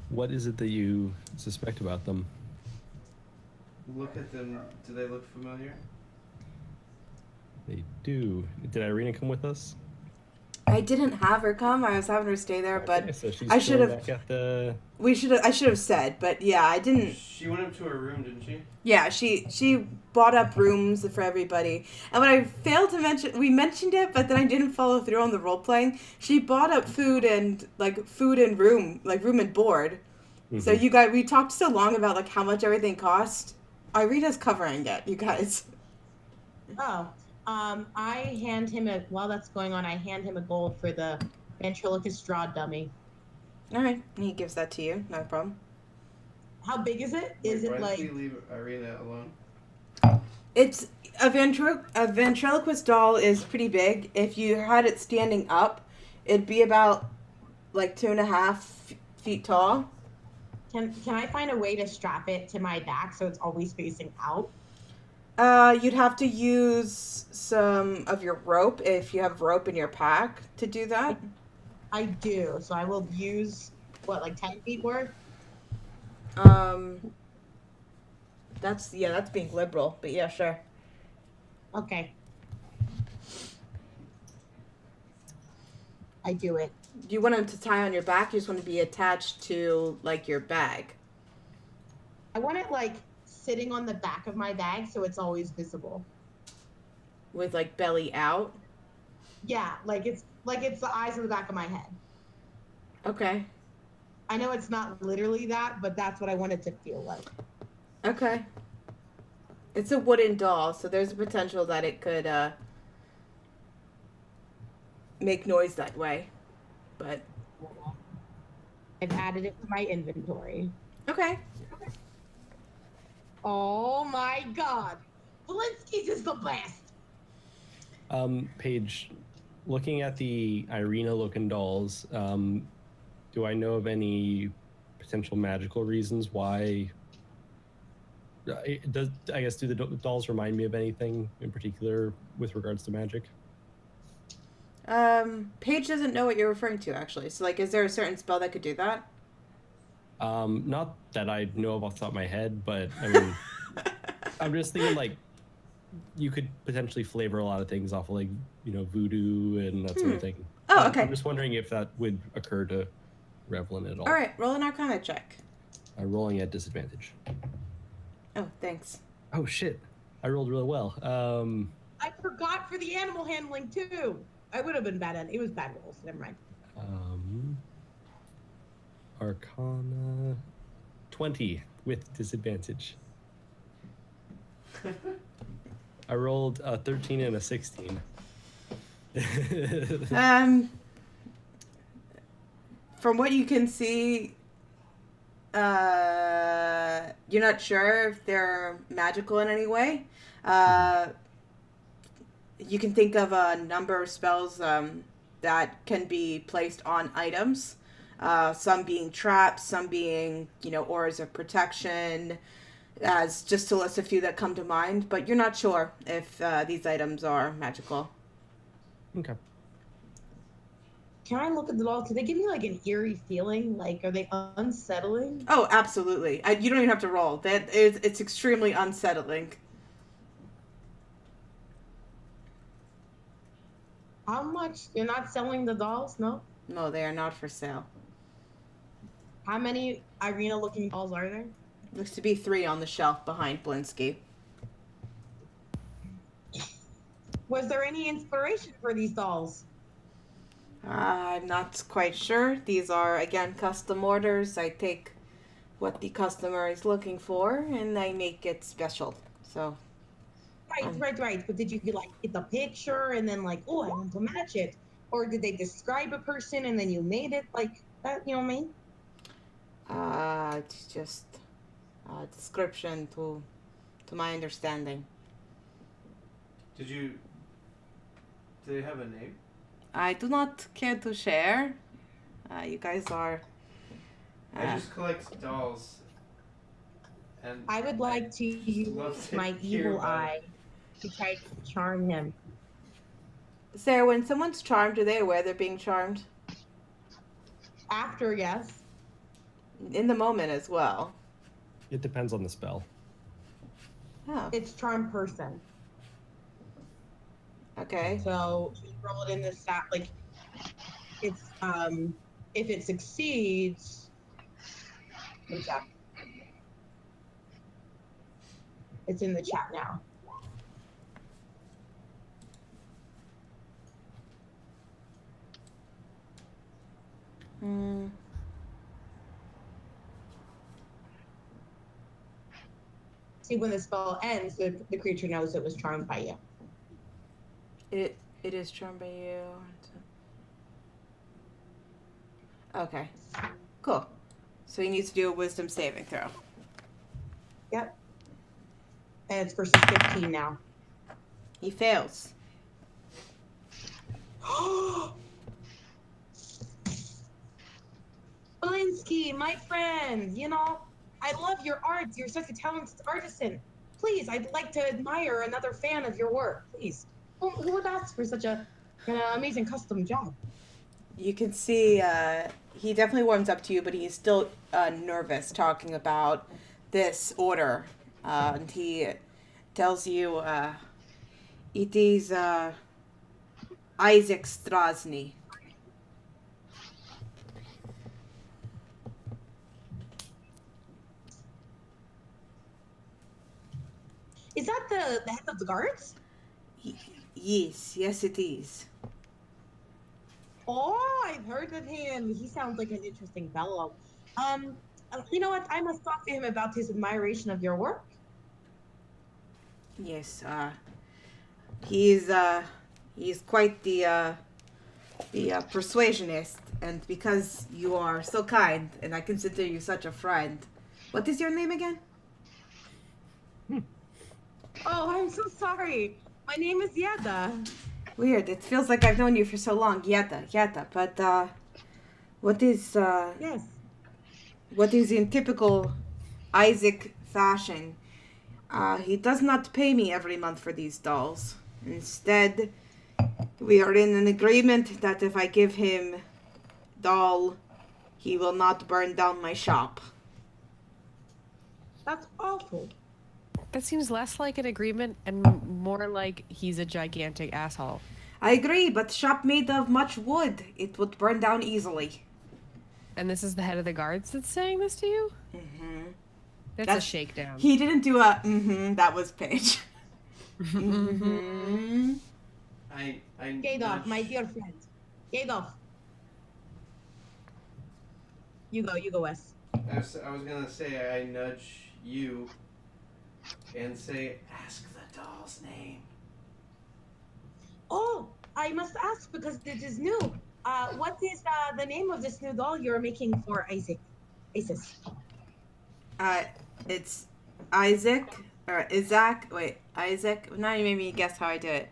What is it that you suspect about them? Look at them. Do they look familiar? They do. Did Irina come with us? I didn't have her come. I was having her stay there, Okay, but so she's I still should have. back at the... I should have said, but yeah, I didn't. She went up to her room, didn't she? Yeah, she bought up rooms for everybody. And what I failed to mention, we mentioned it, but then I didn't follow through on the role playing. She bought up food and room, like room and board. Mm-hmm. So you guys, we talked so long about like how much everything cost. Irina's covering it, you guys. Oh, I hand him while that's going on, I hand him a gold for the ventriloquist Strahd dummy. All right, and he gives that to you, no problem. How big is it? Is it like? Why don't we leave Irina alone? It's a ventriloquist doll is pretty big. If you had it standing up, it'd be about like 2.5 feet tall. Can I find a way to strap it to my back so it's always facing out? You'd have to use some of your rope if you have rope in your pack to do that. I do, so I will use like 10 feet worth. That's being liberal, but yeah, sure. Okay. I do it. Do you want him to tie on your back? You just want to be attached to like your bag? I want it like sitting on the back of my bag so it's always visible. With like belly out? Yeah, like it's the eyes on the back of my head. Okay. I know it's not literally that, but that's what I want it to feel like. Okay. It's a wooden doll, so there's a potential that it could make noise that way. But I've added it to my inventory. okay. Oh my god. Valinsky's is the best. Paige, looking at the Irina looking dolls, do I know of any potential magical reasons why? I guess do the dolls remind me of anything in particular with regards to magic? Paige doesn't know what you're referring to, actually. So, like, is there a certain spell that could do that? Not that I know of off the top of my head, but I mean, I'm just thinking like you could potentially flavor a lot of things off of like, voodoo and that sort of thing. Oh, okay. I'm just wondering if that would occur to Revlin at all. All right, roll an Arcana check. Rolling at disadvantage. Oh, thanks. Oh shit! I rolled really well. I forgot for the animal handling too. I would have been bad at it. It was bad rolls. Never mind. Arcana 20 with disadvantage. I rolled a 13 and a 16. From what you can see, you're not sure if they're magical in any way. You can think of a number of spells that can be placed on items. Some being traps, some being, auras of protection, as just to list a few that come to mind. But you're not sure if these items are magical. Okay. Can I look at the dolls? Do they give me like an eerie feeling? Like, are they unsettling? Oh, absolutely. You don't even have to roll. It's extremely unsettling. How much? You're not selling the dolls? No? No, they are not for sale. How many Irina-looking dolls are there? Looks to be 3 on the shelf behind Blinsky. Was there any inspiration for these dolls? I'm not quite sure. These are, again, custom orders. I take what the customer is looking for, and I make it special. So... Right. But did you get the picture and then I want to match it? Or did they describe a person and then you made it like that? You know what I mean? It's just a description to my understanding. Do they have a name? I do not care to share. You guys are... I just collect dolls. And I would like to use my evil eye to try to charm him. Sarah, when someone's charmed, are they aware they're being charmed? After, yes. In the moment as well. It depends on the spell. Oh, It's charm person. okay. So you roll it in this stat. It's if it succeeds. What's that? It's in the chat now. See, when the spell ends, the creature knows it was charmed by you. It is charmed by you. Okay. Cool. So he needs to do a wisdom saving throw. Yep. And it's versus 15 now. He fails. Blinsky, my friend, I love your art. You're such a talented artisan. Please, I'd like to admire another fan of your work. Please. Who would ask for such an amazing custom job? You can see he definitely warms up to you, but he's still nervous talking about this order. And he tells you it is Isaac Strasny. Is that the head of the guards? Yes, it is. Oh, I've heard of him. He sounds like an interesting fellow. You know what? I must talk to him about his admiration of your work. Yes, he's quite the persuasionist, and because you are so kind, and I consider you such a friend. What is your name again? Oh, I'm so sorry. My name is Yeda. Weird. It feels like I've known you for so long, Yeta. But what is Yes. what is in typical Isaac fashion? He does not pay me every month for these dolls. Instead, we are in an agreement that if I give him doll, he will not burn down my shop. That's awful. That seems less like an agreement and more like he's a gigantic asshole. I agree, but shop made of much wood. It would burn down easily. And this is the head of the guards that's saying this to you? Mm-hmm. That's a shakedown. He didn't do a mm-hmm, that was Paige. Mm-hmm. I Gadolf, my dear friend. Gadolf. You go, Wes. I was gonna say I nudge you and say, ask the doll's name. Oh, I must ask because it is new. What is the name of this new doll you're making for Isaac? Isis. It's Isaac or Isaac. Wait, Isaac. Now you made me guess how I did it.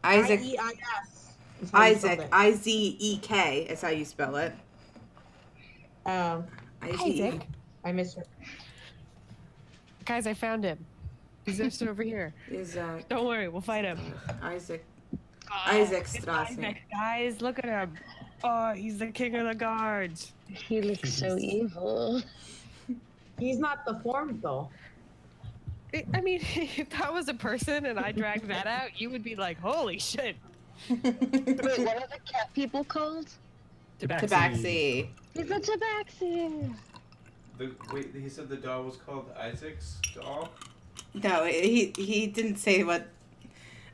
Isaac. I-E-I-S. Isaac. I-Z-E-K is how you spell it. Isaac. I missed her. Guys, I found him. He's just over here. Isaac. Don't worry, we'll fight him. Isaac. Oh, Isaac it's Strasse. Isaac, guys, look at him. Oh, he's the king of the guards. He looks so evil. He's not the form though. I mean, if that was a person and I dragged that out, you would be like, holy shit. Wait, what are the cat people called? Tabaxi. He's a tabaxi. Wait, he said the doll was called Isaac's doll? No, he didn't say what.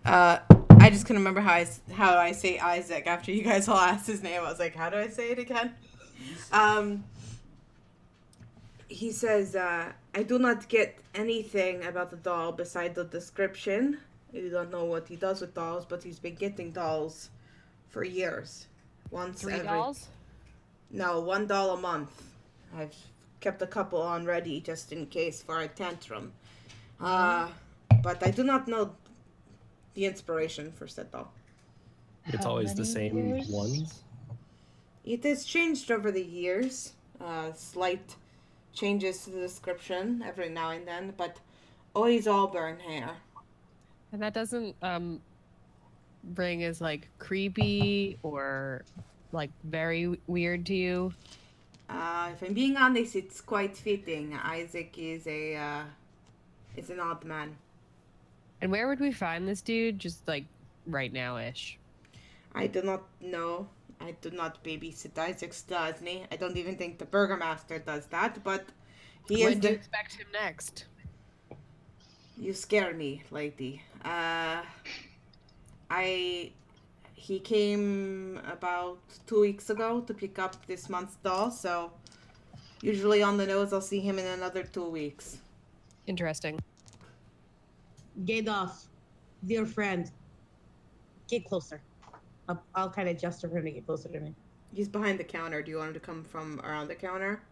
I just couldn't remember how I say Isaac after you guys all asked his name. I was like, how do I say it again? He says, I do not get anything about the doll beside the description. You don't know what he does with dolls, but he's been getting dolls for years. Three dolls? No, $1 a month. I've kept a couple on ready just in case for a tantrum. But I do not know the inspiration for said doll. It's How always the many same years? ones. It has changed over the years. Slight changes to the description every now and then, but always auburn hair. And that doesn't ring as like creepy or like very weird to you? If I'm being honest, it's quite fitting. Isaac is an odd man. And where would we find this dude? Just like right now-ish. I do not know. I do not babysit Isaac Strasse. I don't even think the Burgermaster does that, but he When is do you the... expect him next? You scare me, lady. He came about 2 weeks ago to pick up this month's doll, so usually on the nose I'll see him in another 2 weeks. Interesting. Gadolf, dear friend. Get closer. I'll kind of gesture for him to get closer to me. He's behind the counter. Do you want him to come from around the counter?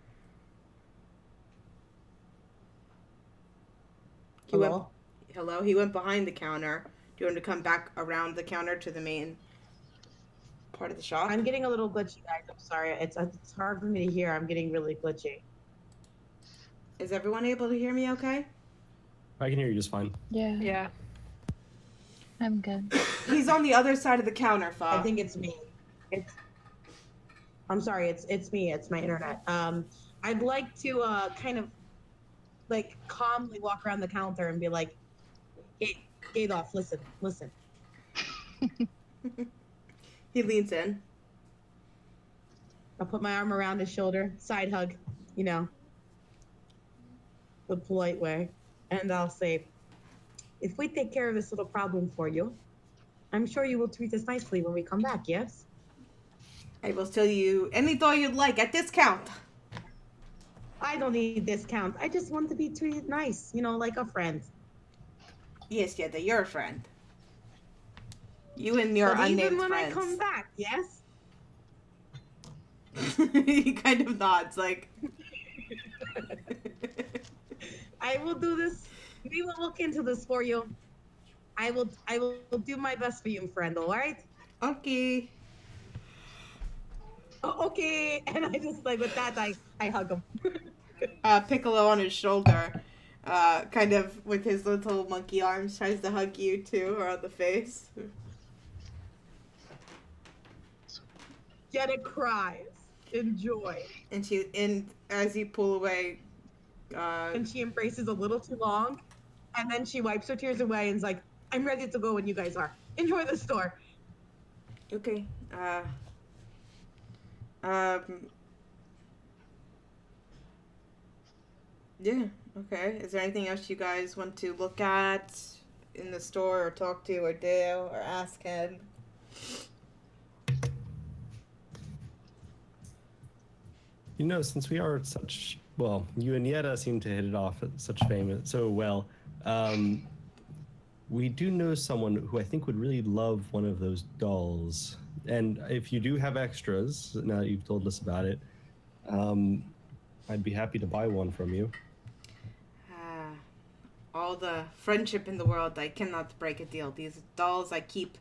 Hello? Hello? He went behind the counter. Do you want him to come back around the counter to the main part of the shop? I'm getting a little glitchy, guys. I'm sorry. It's hard for me to hear. I'm getting really glitchy. Is everyone able to hear me okay? I can hear you just fine. Yeah, Yeah. I'm good. He's on the other side of the counter, Fa. I think it's me. I'm sorry. It's me. It's my internet. I'd like to kind of like calmly walk around the counter and be like, Gadolf, listen. He leans in. I'll put my arm around his shoulder, side hug, you know, the polite way. And I'll say, if we take care of this little problem for you, I'm sure you will treat us nicely when we come back, yes? I will sell you any doll you'd like at discount. I don't need discount. I just want to be treated nice, you know, like a friend. Yes, yeah, you're a friend. You and your But unnamed even when friends. I come back, yes? He kind of nods, like... I will do this. We will look into this for you. I will do my best for you, friend, all right? Okay. Oh, okay. And I just, like, with that, I hug him. Piccolo on his shoulder, kind of with his little monkey arms, tries to hug you too, around the face. Jenna cries. Enjoy. And as you pull away, And she embraces a little too long. And then she wipes her tears away and is like, I'm ready to go when you guys are. Enjoy the store. okay. Yeah. Okay. Is there anything else you guys want to look at in the store, or talk to, or do, or ask him? You know, since we are such, well, you and Yetta seem to hit it off at such famous so well. We do know someone who I think would really love one of those dolls. And if you do have extras, now that you've told us about it, I'd be happy to buy one from you. All the friendship in the world, I cannot break a deal. These dolls I keep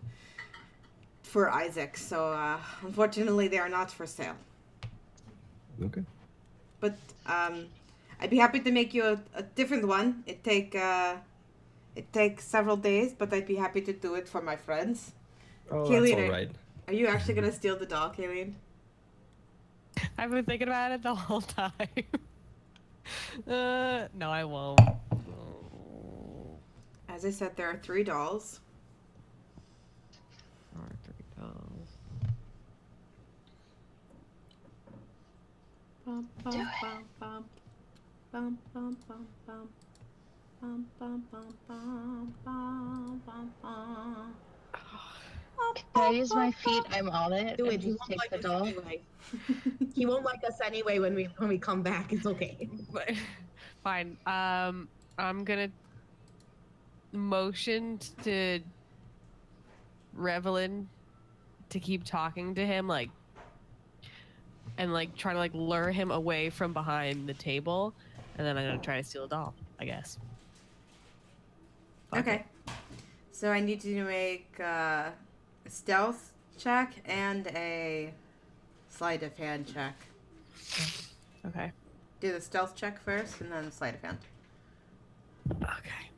for Isaac, so unfortunately they are not for sale. Okay. But I'd be happy to make you a different one. It takes several days, but I'd be happy to do it for my friends. Oh, Kayleen, that's all right. Are you actually gonna steal the doll, Kayleen? I've been thinking about it the whole time. No, I won't. As I said, there are 3 dolls. Or 3 dolls. Bum, bum, bum, bum. Bum, bum, bum, bum. Bum, bum, bum, bum, bum, bum, bum. Can I use my feet? I'm on it. Do And it. He just won't take like the us doll. anyway. He won't like us anyway when we come back. It's okay. Fine. I'm gonna motion to Revelin to keep talking to him, like, and like try to like lure him away from behind the table, and then I'm gonna try to steal a doll, I guess. Fuck Okay. So I need you to make a stealth check and a sleight of hand check. it. Okay. Do the stealth check first, and then the sleight of hand. Okay.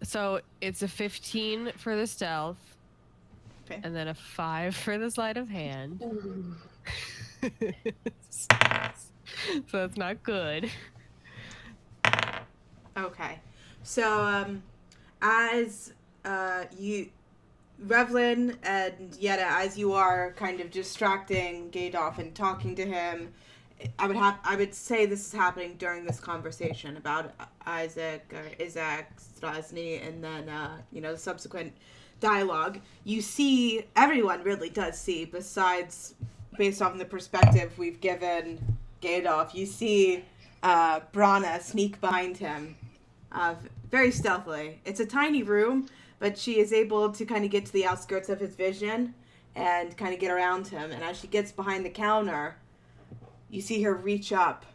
So it's a 15 for the stealth, Okay. and then a 5 for the sleight of hand. So it's not good. Okay. So, as Revlin and Yetta, as you are kind of distracting Gadolf and talking to him, I would say this is happening during this conversation about Isaac or Isaac Strasny, and then the subsequent dialogue. You see, everyone really does see, besides based on the perspective we've given Gadolf, you see Brana sneak behind him, very stealthily. It's a tiny room, but she is able to kind of get to the outskirts of his vision and kind of get around him. And as she gets behind the counter, you see her reach up,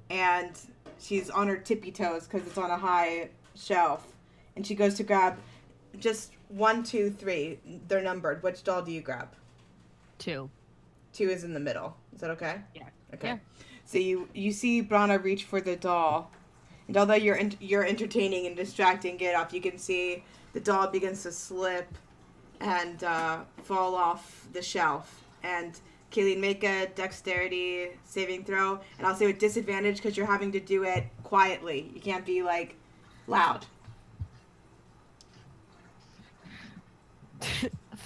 and she's on her tippy toes because it's on a high shelf. And she goes to grab just 1, 2, 3. They're numbered. Which doll do you grab? 2. 2 is in the middle. Is that okay? Yeah. Okay. Yeah. So you see Brana reach for the doll, and although you're entertaining and distracting Gadolf, you can see the doll begins to slip and fall off the shelf. And Kayleen, make a dexterity saving throw, and I'll say with disadvantage because you're having to do it quietly. You can't be like loud.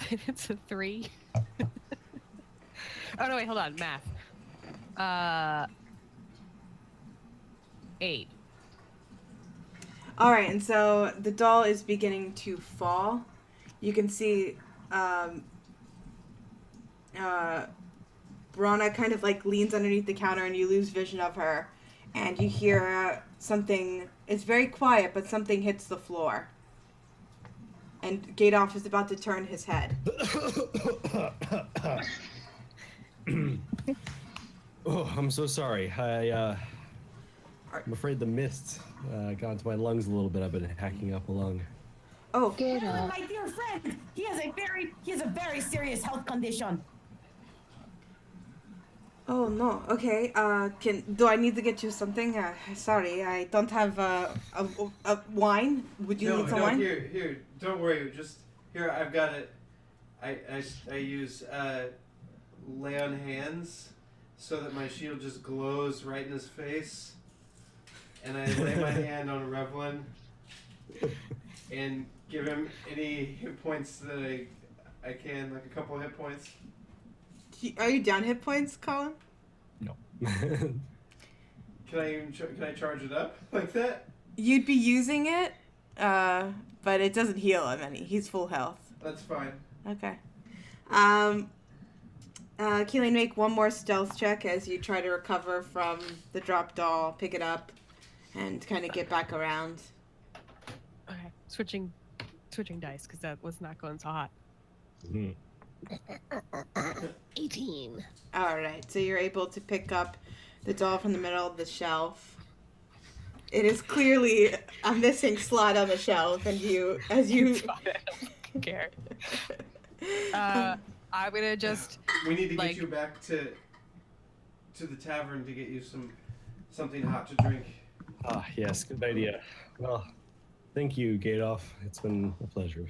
It's a 3. Oh no, wait, hold on. Math. 8. All right, and so the doll is beginning to fall. You can see Brana kind of like leans underneath the counter, and you lose vision of her, and you hear something. It's very quiet, but something hits the floor. And Gadolf is about to turn his head. Oh, I'm so sorry. I'm afraid the mist got into my lungs a little bit. I've been hacking up a lung. Oh, Get up. My dear friend, he has a very serious health condition. oh no. Okay. Do I need to get you something? Sorry, I don't have a wine. Would you need some wine? Here. Don't worry. Just here. I've got it. I use lay on hands so that my shield just glows right in his face, and I lay my hand on Revlin and give him any hit points that I can, like a couple of hit points. Are you down hit points, Colin? No. Can I charge it up like that? You'd be using it, but it doesn't heal him any. He's full health. That's fine. Okay. Keelan, make one more stealth check as you try to recover from the drop doll, pick it up, and kind of get back around. Okay, switching dice because that was not going so hot. 18. All right, so you're able to pick up the doll from the middle of the shelf. It is clearly a missing slot on the shelf, and as you I don't care. I'm gonna just. We need to get you back to the tavern to get you something hot to drink. Ah, yes, good idea. Well, thank you, Gadoff. It's been a pleasure.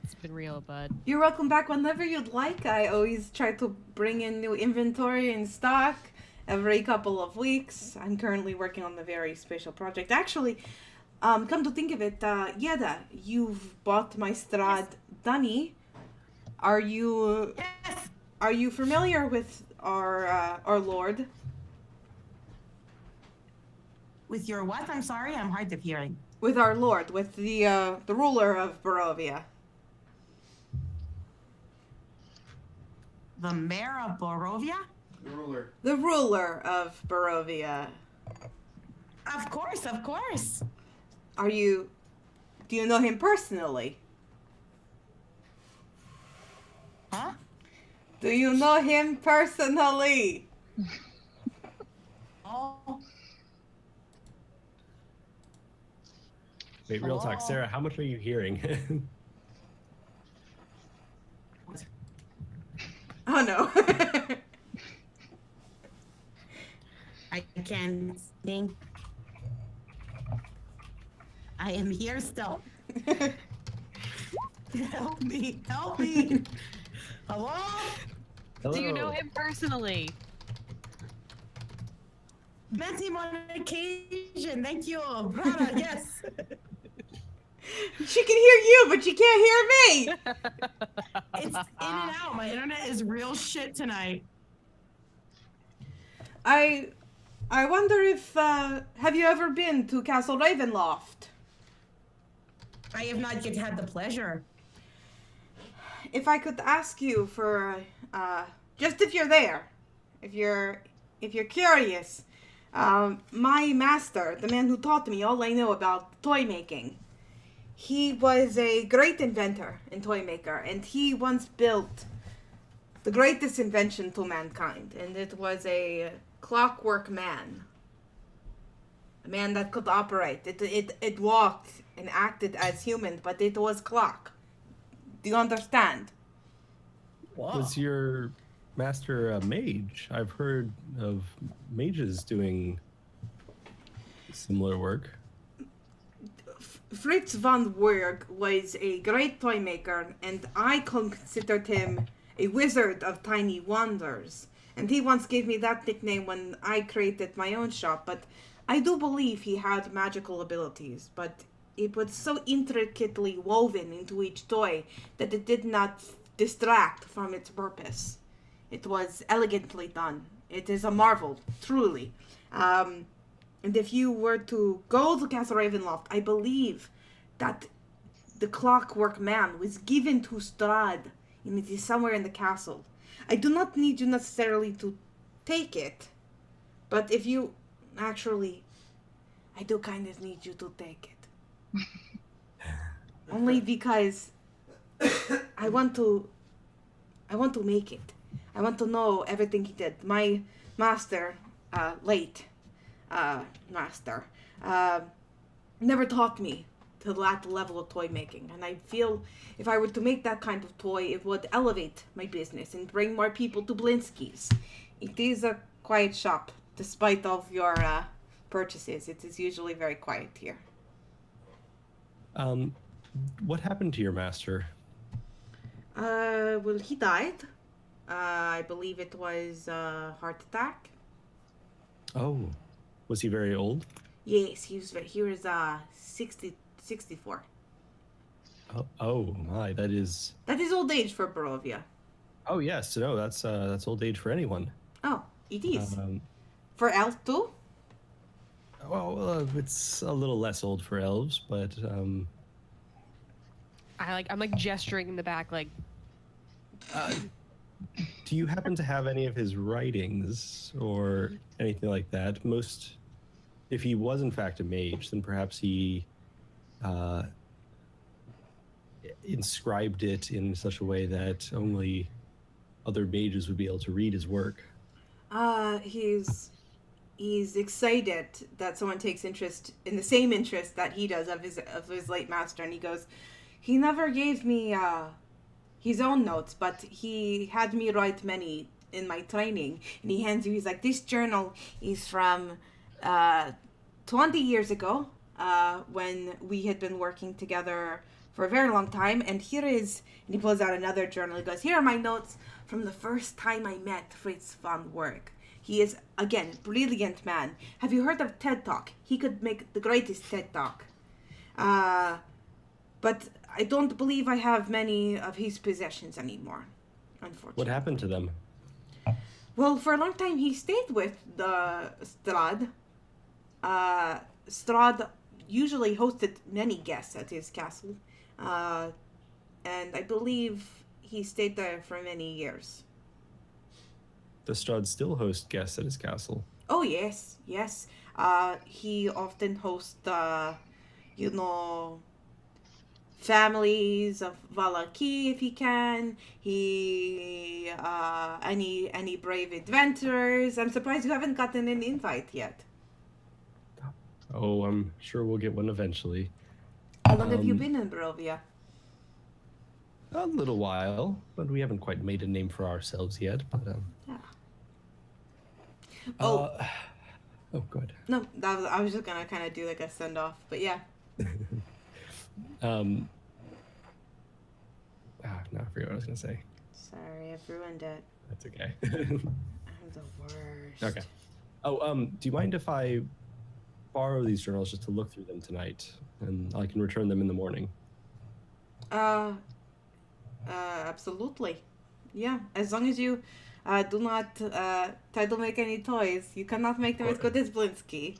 It's been real, bud. You're welcome back whenever you'd like. I always try to bring in new inventory and stock every couple of weeks. I'm currently working on a very special project. Actually, come to think of it, Yeda, you've bought my Strad Dunny. Are you familiar with our lord? With your what? I'm sorry, I'm hard of hearing. With our lord, with the ruler of Barovia. The mayor of Barovia? The ruler. The ruler of Barovia. Of course, of course. Do you know him personally? Huh? Do you know him personally? Oh, Wait, real talk, Sarah, how much are you hearing? Oh no. I can't think. I am here still. Help me, help me. Hello? Hello. Do you know him personally? Met him on occasion. Thank you, brother. Yes. She can hear you, but she can't hear me. It's in and out. My internet is real shit tonight. I wonder if have you ever been to Castle Ravenloft? I have not yet had the pleasure. If I could ask you for just if you're there, if you're curious, my master, the man who taught me all I know about toy making, he was a great inventor and toy maker, and he once built the greatest invention to mankind, and it was a clockwork man. A man that could operate. It walked and acted as human, but it was clock. Do you understand? Was your master a mage? I've heard of mages doing similar work. Fritz von Werg was a great toy maker, and I considered him a wizard of tiny wonders. And he once gave me that nickname when I created my own shop, but I do believe he had magical abilities, but it was so intricately woven into each toy that it did not distract from its purpose. It was elegantly done. It is a marvel, truly. And if you were to go to Castle Ravenloft, I believe that the clockwork man was given to Strad, and it is somewhere in the castle. I do not need you necessarily to take it, but if you actually, I do kind of need you to take it. Only because I want to make it. I want to know everything he did. My master, late master, never taught me to that level of toy making, and I feel if I were to make that kind of toy, it would elevate my business and bring more people to Blinsky's. It is a quiet shop, despite all of your purchases. It is usually very quiet here. What happened to your master? Well, he died. I believe it was a heart attack. Oh, was he very old? Yes, he was 64. Oh my, that is old age for Barovia. Oh yes, no, that's old age for anyone. Oh, it is. Um, For elf too? It's a little less old for elves, but I'm like gesturing in the back, like, do you happen to have any of his writings or anything like that? If he was in fact a mage, then perhaps he inscribed it in such a way that only other mages would be able to read his work. He's excited that someone takes interest in the same interest that he does of his late master, and he goes, he never gave me his own notes, but he had me write many in my training. And he hands you, he's like, this journal is from 20 years ago, when we had been working together for a very long time. And here is, and he pulls out another journal. He goes, here are my notes from the first time I met Fritz von Werk. He is, again, brilliant man. Have you heard of TED Talk? He could make the greatest TED Talk. But I don't believe I have many of his possessions anymore, unfortunately. What happened to them? Well, for a long time he stayed with the Strad. Strad usually hosted many guests at his castle. And I believe he stayed there for many years. The Strahd still host guests at his castle. Oh, yes. He often hosts, families of Valaki if he can. Any brave adventurers. I'm surprised you haven't gotten an invite yet. Oh, I'm sure we'll get one eventually. How long have you been in Barovia? A little while, but we haven't quite made a name for ourselves yet. But Yeah. good. No, I was just gonna kind of do like a send off, but yeah. No, I forgot what I was gonna say. Sorry, I've ruined it. That's okay. I'm the worst. Okay. Oh, do you mind if I borrow these journals just to look through them tonight, and I can return them in the morning? Absolutely. Yeah, as long as you do not try to make any toys. You cannot make them as good as Blinsky.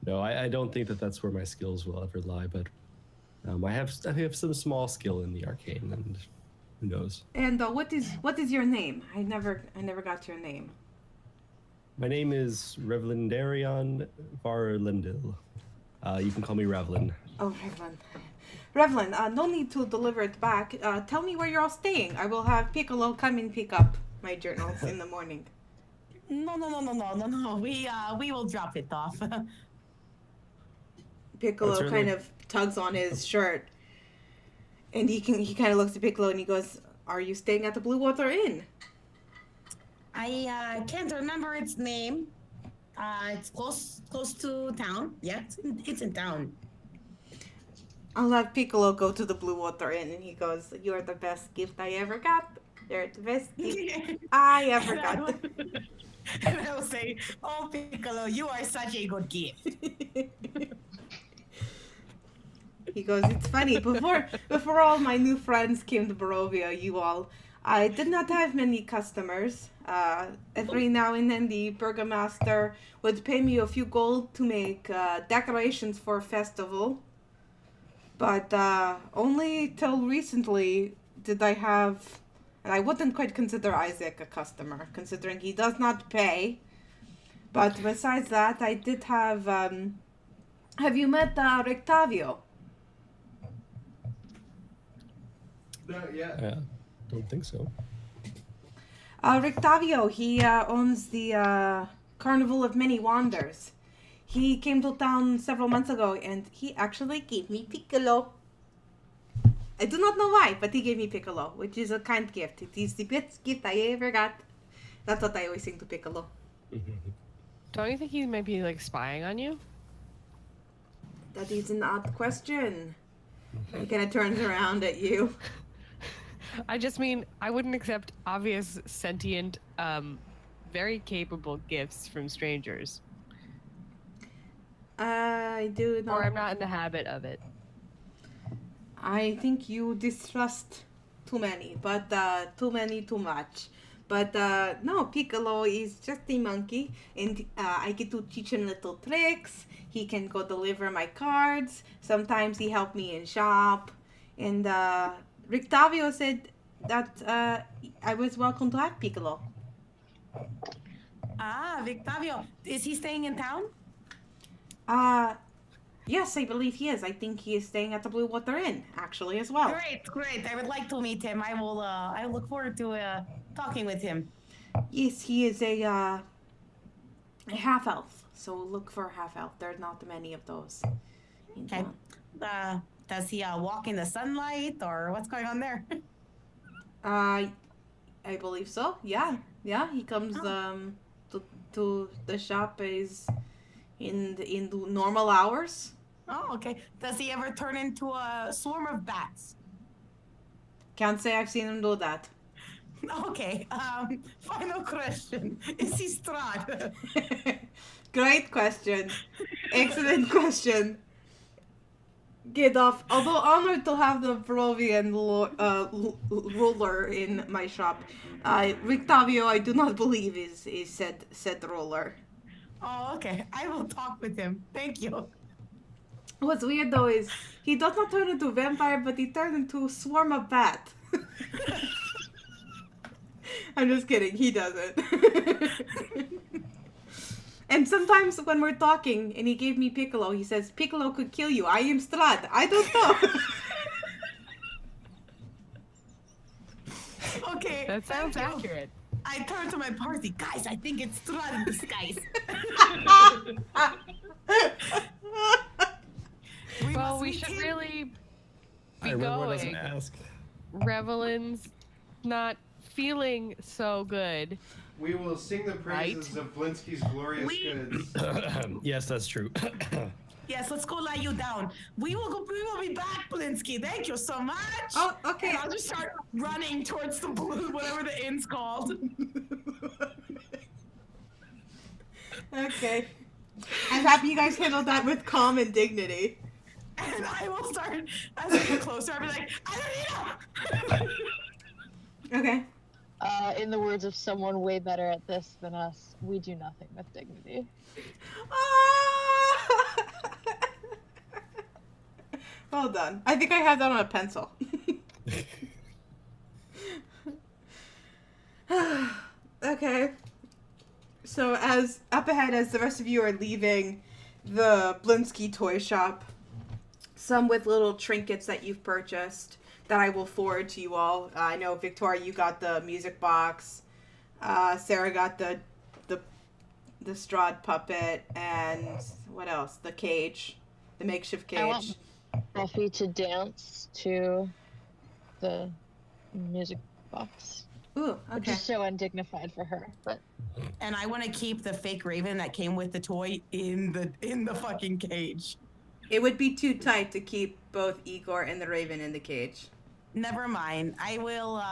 No, I don't think that's where my skills will ever lie, but I have some small skill in the arcane, and who knows. And what is your name? I never got your name. My name is Revlindarion Varlendil. You can call me Revlin. Oh, Revlin, no need to deliver it back. Tell me where you're all staying. I will have Piccolo come and pick up my journals in the morning. No. We will drop it off. Piccolo kind of tugs on his shirt, and he kind of looks at Piccolo and he goes, "Are you staying at the Blue Water Inn?" I can't remember its name. It's close to town. Yeah, it's in town. I'll have Piccolo go to the Blue Water Inn, and he goes, "You're the best gift I ever got. You're the best gift I ever got." And I will say, "Oh, Piccolo, you are such a good gift." He goes, "It's funny. Before all my new friends came to Barovia, I did not have many customers. Every now and then the burgomaster would pay me a few gold to make decorations for a festival. But only till recently did I have, and I wouldn't quite consider Isaac a customer, considering he does not pay. But besides that, I did have you met Rictavio?" Not yet. Don't think so. Rictavio, he owns the Carnival of Many Wonders. He came to town several months ago, and he actually gave me Piccolo. I do not know why, but he gave me Piccolo, which is a kind gift. It is the best gift I ever got. That's what I always sing to Piccolo. Don't you think he might be like spying on you? That is an odd question. He kind of turns around at you. I just mean, I wouldn't accept obvious, sentient, very capable gifts from strangers. I do not. Or I'm not in the habit of it. I think you distrust too many, but too much. But no, Piccolo is just a monkey, and I get to teach him little tricks. He can go deliver my cards. Sometimes he helped me in shop. And Rictavio said that I was welcome to have Piccolo. Ah, Victavio. Is he staying in town? Yes, I believe he is. I think he is staying at the Blue Water Inn, actually, as well. Great. I would like to meet him. I will. I look forward to talking with him. Yes, he is a half elf. So look for a half elf. There's not many of those. Okay. Does he walk in the sunlight, or what's going on there? I believe so. Yeah. He comes to the shop is in the normal hours. Oh, okay. Does he ever turn into a swarm of bats? Can't say I've seen him do that. Okay. Final question. Is he Strahd? Great question. Excellent question. Gandalf, although honored to have the Barovian ruler in my shop, Rictavio I do not believe is said ruler. Oh, okay. I will talk with him. Thank you. What's weird though is he does not turn into a vampire, but he turns into a swarm of bat. I'm just kidding. He doesn't. And sometimes when we're talking and he gave me Piccolo, he says, Piccolo could kill you. I am Strahd. I don't know. Okay. That sounds accurate. I turn to my party. Guys, I think it's Strahd in disguise. Well, we should really be Everyone doesn't going. ask. Revelin's not feeling so good. We will sing the praises of Blinsky's glorious goods. Yes, that's true. Yes, let's go lie you down. We will be back, Blinsky. Thank you so much. Oh, okay. And I'll just start running towards the blue, whatever the inn's called. Okay. I'm happy you guys handled that with calm and dignity. And I will start, as I get closer, I'll be like, Adelina! Okay. In the words of someone way better at this than us, we do nothing with dignity. Well done. I think I have that on a pencil. Okay. So as up ahead, as the rest of you are leaving the Blinsky toy shop, some with little trinkets that you've purchased that I will forward to you all. I know, Victoria, you got the music box. Sarah got the Strahd puppet, and what else? The cage, the makeshift cage. I want Buffy to dance to the music box. Ooh, Which okay. is so undignified for her, but And I want to keep the fake raven that came with the toy in the fucking cage. It would be too tight to keep both Igor and the raven in the cage. Never mind. I will.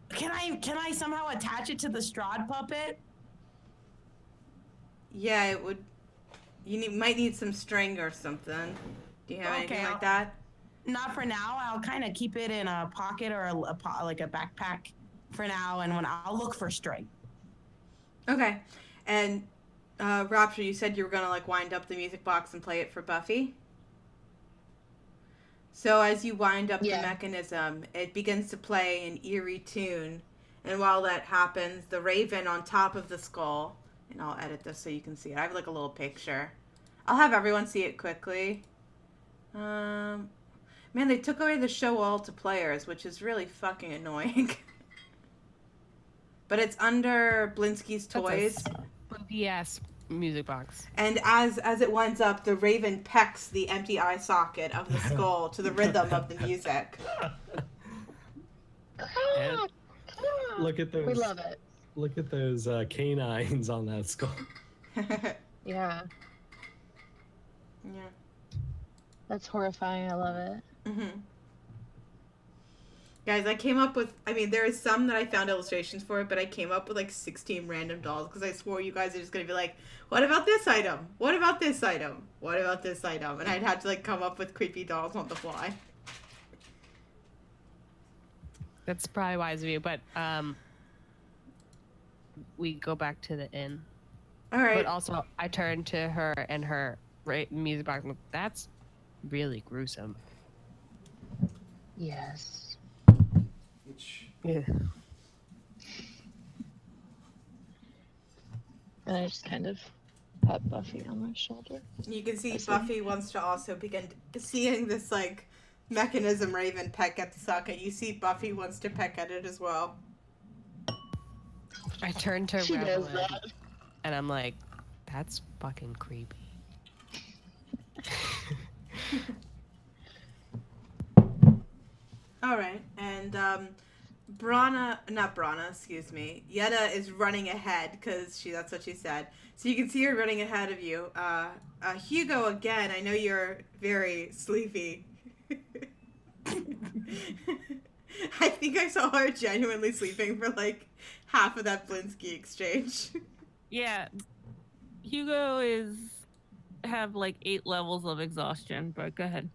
Can I somehow attach it to the Strahd puppet? Yeah, it would. You might need some string or something. Do you have anything Okay, like that? Not for now. I'll kind of keep it in a pocket or like a backpack for now, and when I'll look for string. Okay. And Rapture, you said you were gonna like wind up the music box and play it for Buffy. So as you wind up the mechanism, it begins to play an eerie tune, and while that happens, the raven on top of the skull, and I'll edit this so you can see it. I have like a little picture. I'll have everyone see it quickly. Man, they took away the show all to players, which is really fucking annoying. But it's under Blinsky's toys. Yes, music box. And as it winds up, the raven pecks the empty eye socket of the skull to the rhythm of the music. And look at those. we love it. Look at those canines on that skull. Yeah, Yeah. that's horrifying. I love it. Mm-hmm. Guys, I came up with, I mean, there is some that I found illustrations for, but I came up with like 16 random dolls because I swore you guys are just going to be like, what about this item? What about this item? What about this item? And I'd have to like come up with creepy dolls on the fly. That's probably wise of you, but we go back to the inn. All right. But also, I turn to her and her music box. I'm like, that's really gruesome. Yes. Yeah. And I just kind of pat Buffy on my shoulder. You can see I see. Buffy wants to also begin seeing this like mechanism Raven peck at the socket. You see Buffy wants to peck at it as well. I turn to She does Revelyn, that. and I'm like, that's fucking creepy. All right, and excuse me, Yetta is running ahead because that's what she said. So you can see her running ahead of you. Hugo, again, I know you're very sleepy. I think I saw her genuinely sleeping for like half of that Blinsky exchange. Yeah. Hugo have like 8 levels of exhaustion, but go ahead.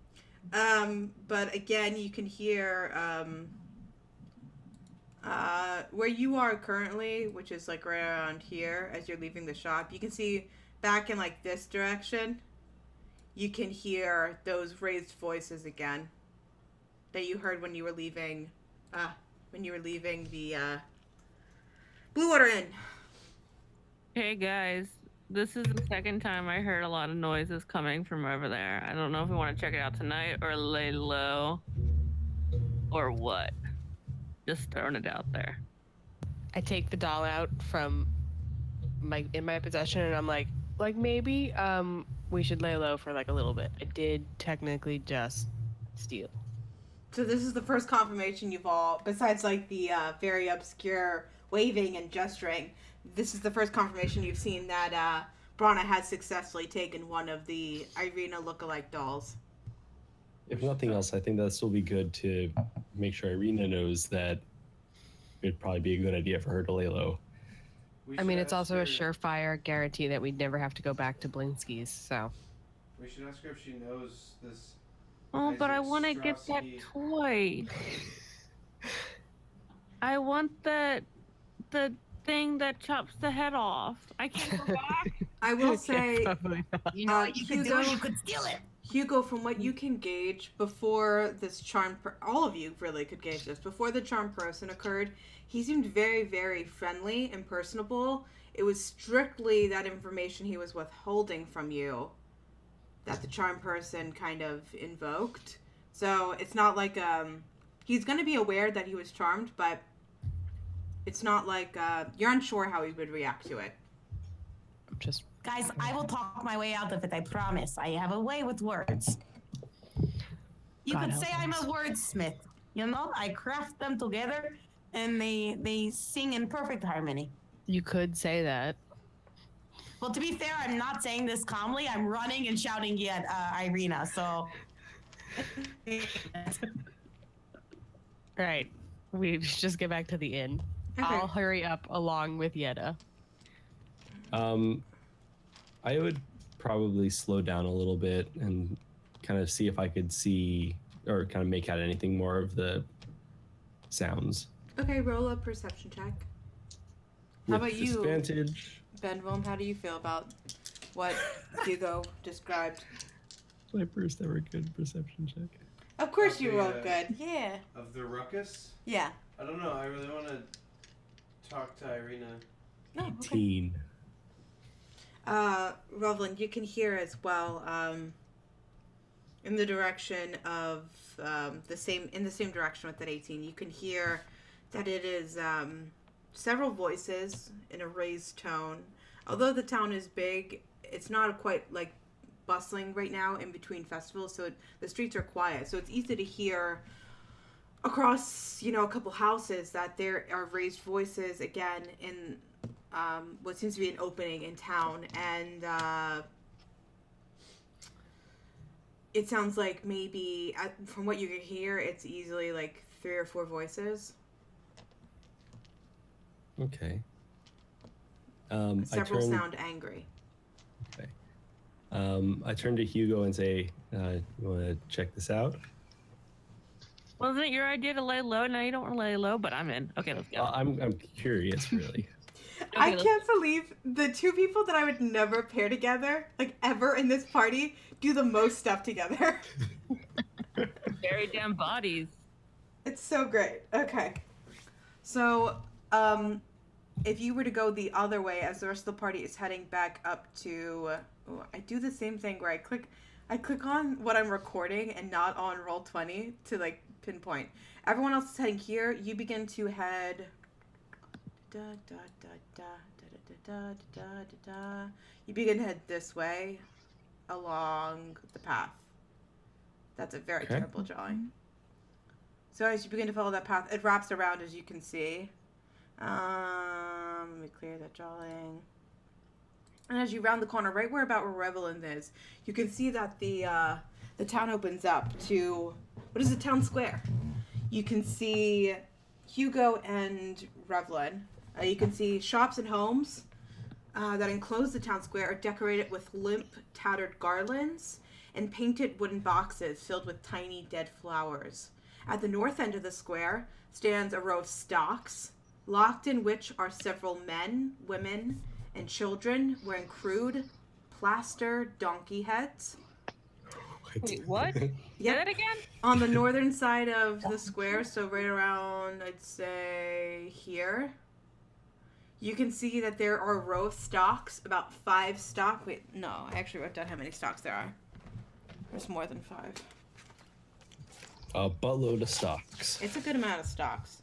But again, you can hear where you are currently, which is like right around here as you're leaving the shop. You can see back in like this direction. You can hear those raised voices again that you heard when you were leaving the Blue Water Inn. Hey guys, this is the second time I heard a lot of noises coming from over there. I don't know if we want to check it out tonight or lay low or what. Just throwing it out there. I take the doll out from in my possession, and I'm like maybe we should lay low for like a little bit. I did technically just steal. So this is the first confirmation you've all, besides like the very obscure waving and gesturing, this is the first confirmation you've seen that Brana has successfully taken one of the Irina lookalike dolls. If nothing else, I think that still be good to make sure Irina knows that it'd probably be a good idea for her to lay low. I mean, it's also a surefire guarantee that we'd never have to go back to Blinsky's, so. We should ask her if she knows this. Oh, but I Isaac want to get that Straussky. toy. I want the thing that chops the head off. I can't go back. I will say, You know what you could do? You could steal it. Hugo, from what you can gauge before this all of you really could gauge this, before the charm person occurred, he seemed very, very friendly and personable. It was strictly that information he was withholding from you that the charm person kind of invoked. So it's not like, he's going to be aware that he was charmed, but it's not like, you're unsure how he would react to it. Just Guys, I will talk my way out of it, I promise. I have a way with words. You God could help say I'm a us. wordsmith. You know, I craft them together and they sing in perfect harmony. You could say that. Well, to be fair, I'm not saying this calmly. I'm running and shouting at Irina, so... Right. We just get back to the inn. Okay. I'll hurry up along with Yetta. I would probably slow down a little bit and kind of see if I could see or kind of make out anything more of the sounds. Okay, roll a perception check. How With about you? disadvantage. Benvilm, how do you feel about what Hugo described? My first ever good perception check. Of course you Okay, rolled good. Yeah. Of the ruckus? Yeah. I don't know. I really want to talk to Irina. No, okay. 18. Revlin, you can hear as well, in the direction of, in the same direction with that 18, you can hear that it is, several voices in a raised tone. Although the town is big, it's not quite, like, bustling right now in between festivals, so the streets are quiet, so it's easy to hear across, a couple houses that there are raised voices again in what seems to be an opening in town, and it sounds like maybe, from what you can hear, it's easily like 3 or 4 voices. Okay. Several sound angry. Okay. I turn to Hugo and say, "You want to check this out?" Wasn't it your idea to lay low? Now you don't want to lay low, but I'm in. Okay, let's go. I'm curious, really. I let's- can't believe the two people that I would never pair together, like ever in this party, do the most stuff together. Very damn bodies. It's so great. Okay. So, if you were to go the other way as the rest of the party is heading back up to... Oh, I do the same thing where I click on what I'm recording and not on Roll20 to, like, pinpoint. Everyone else is heading here. You begin to head... You begin to head this way along the path. That's a very terrible drawing. So as you begin to follow that path, it wraps around, as you can see. Let me clear that drawing. And as you round the corner, right where Reveland is, you can see that the town opens up to what is the town square. You can see Hugo and Reveland. You can see shops and homes that enclose the town square are decorated with limp, tattered garlands and painted wooden boxes filled with tiny dead flowers. At the north end of the square stands a row of stocks, locked in which are several men, women, and children wearing crude, plaster donkey heads. Wait, what? Yep. Say that again? On the northern side of the square, so right around, I'd say, here, you can see that there are a row of stocks, about 5 stock. Wait, no, I actually wrote down how many stocks there are. There's more than 5. A buttload of stocks. It's a good amount of stocks.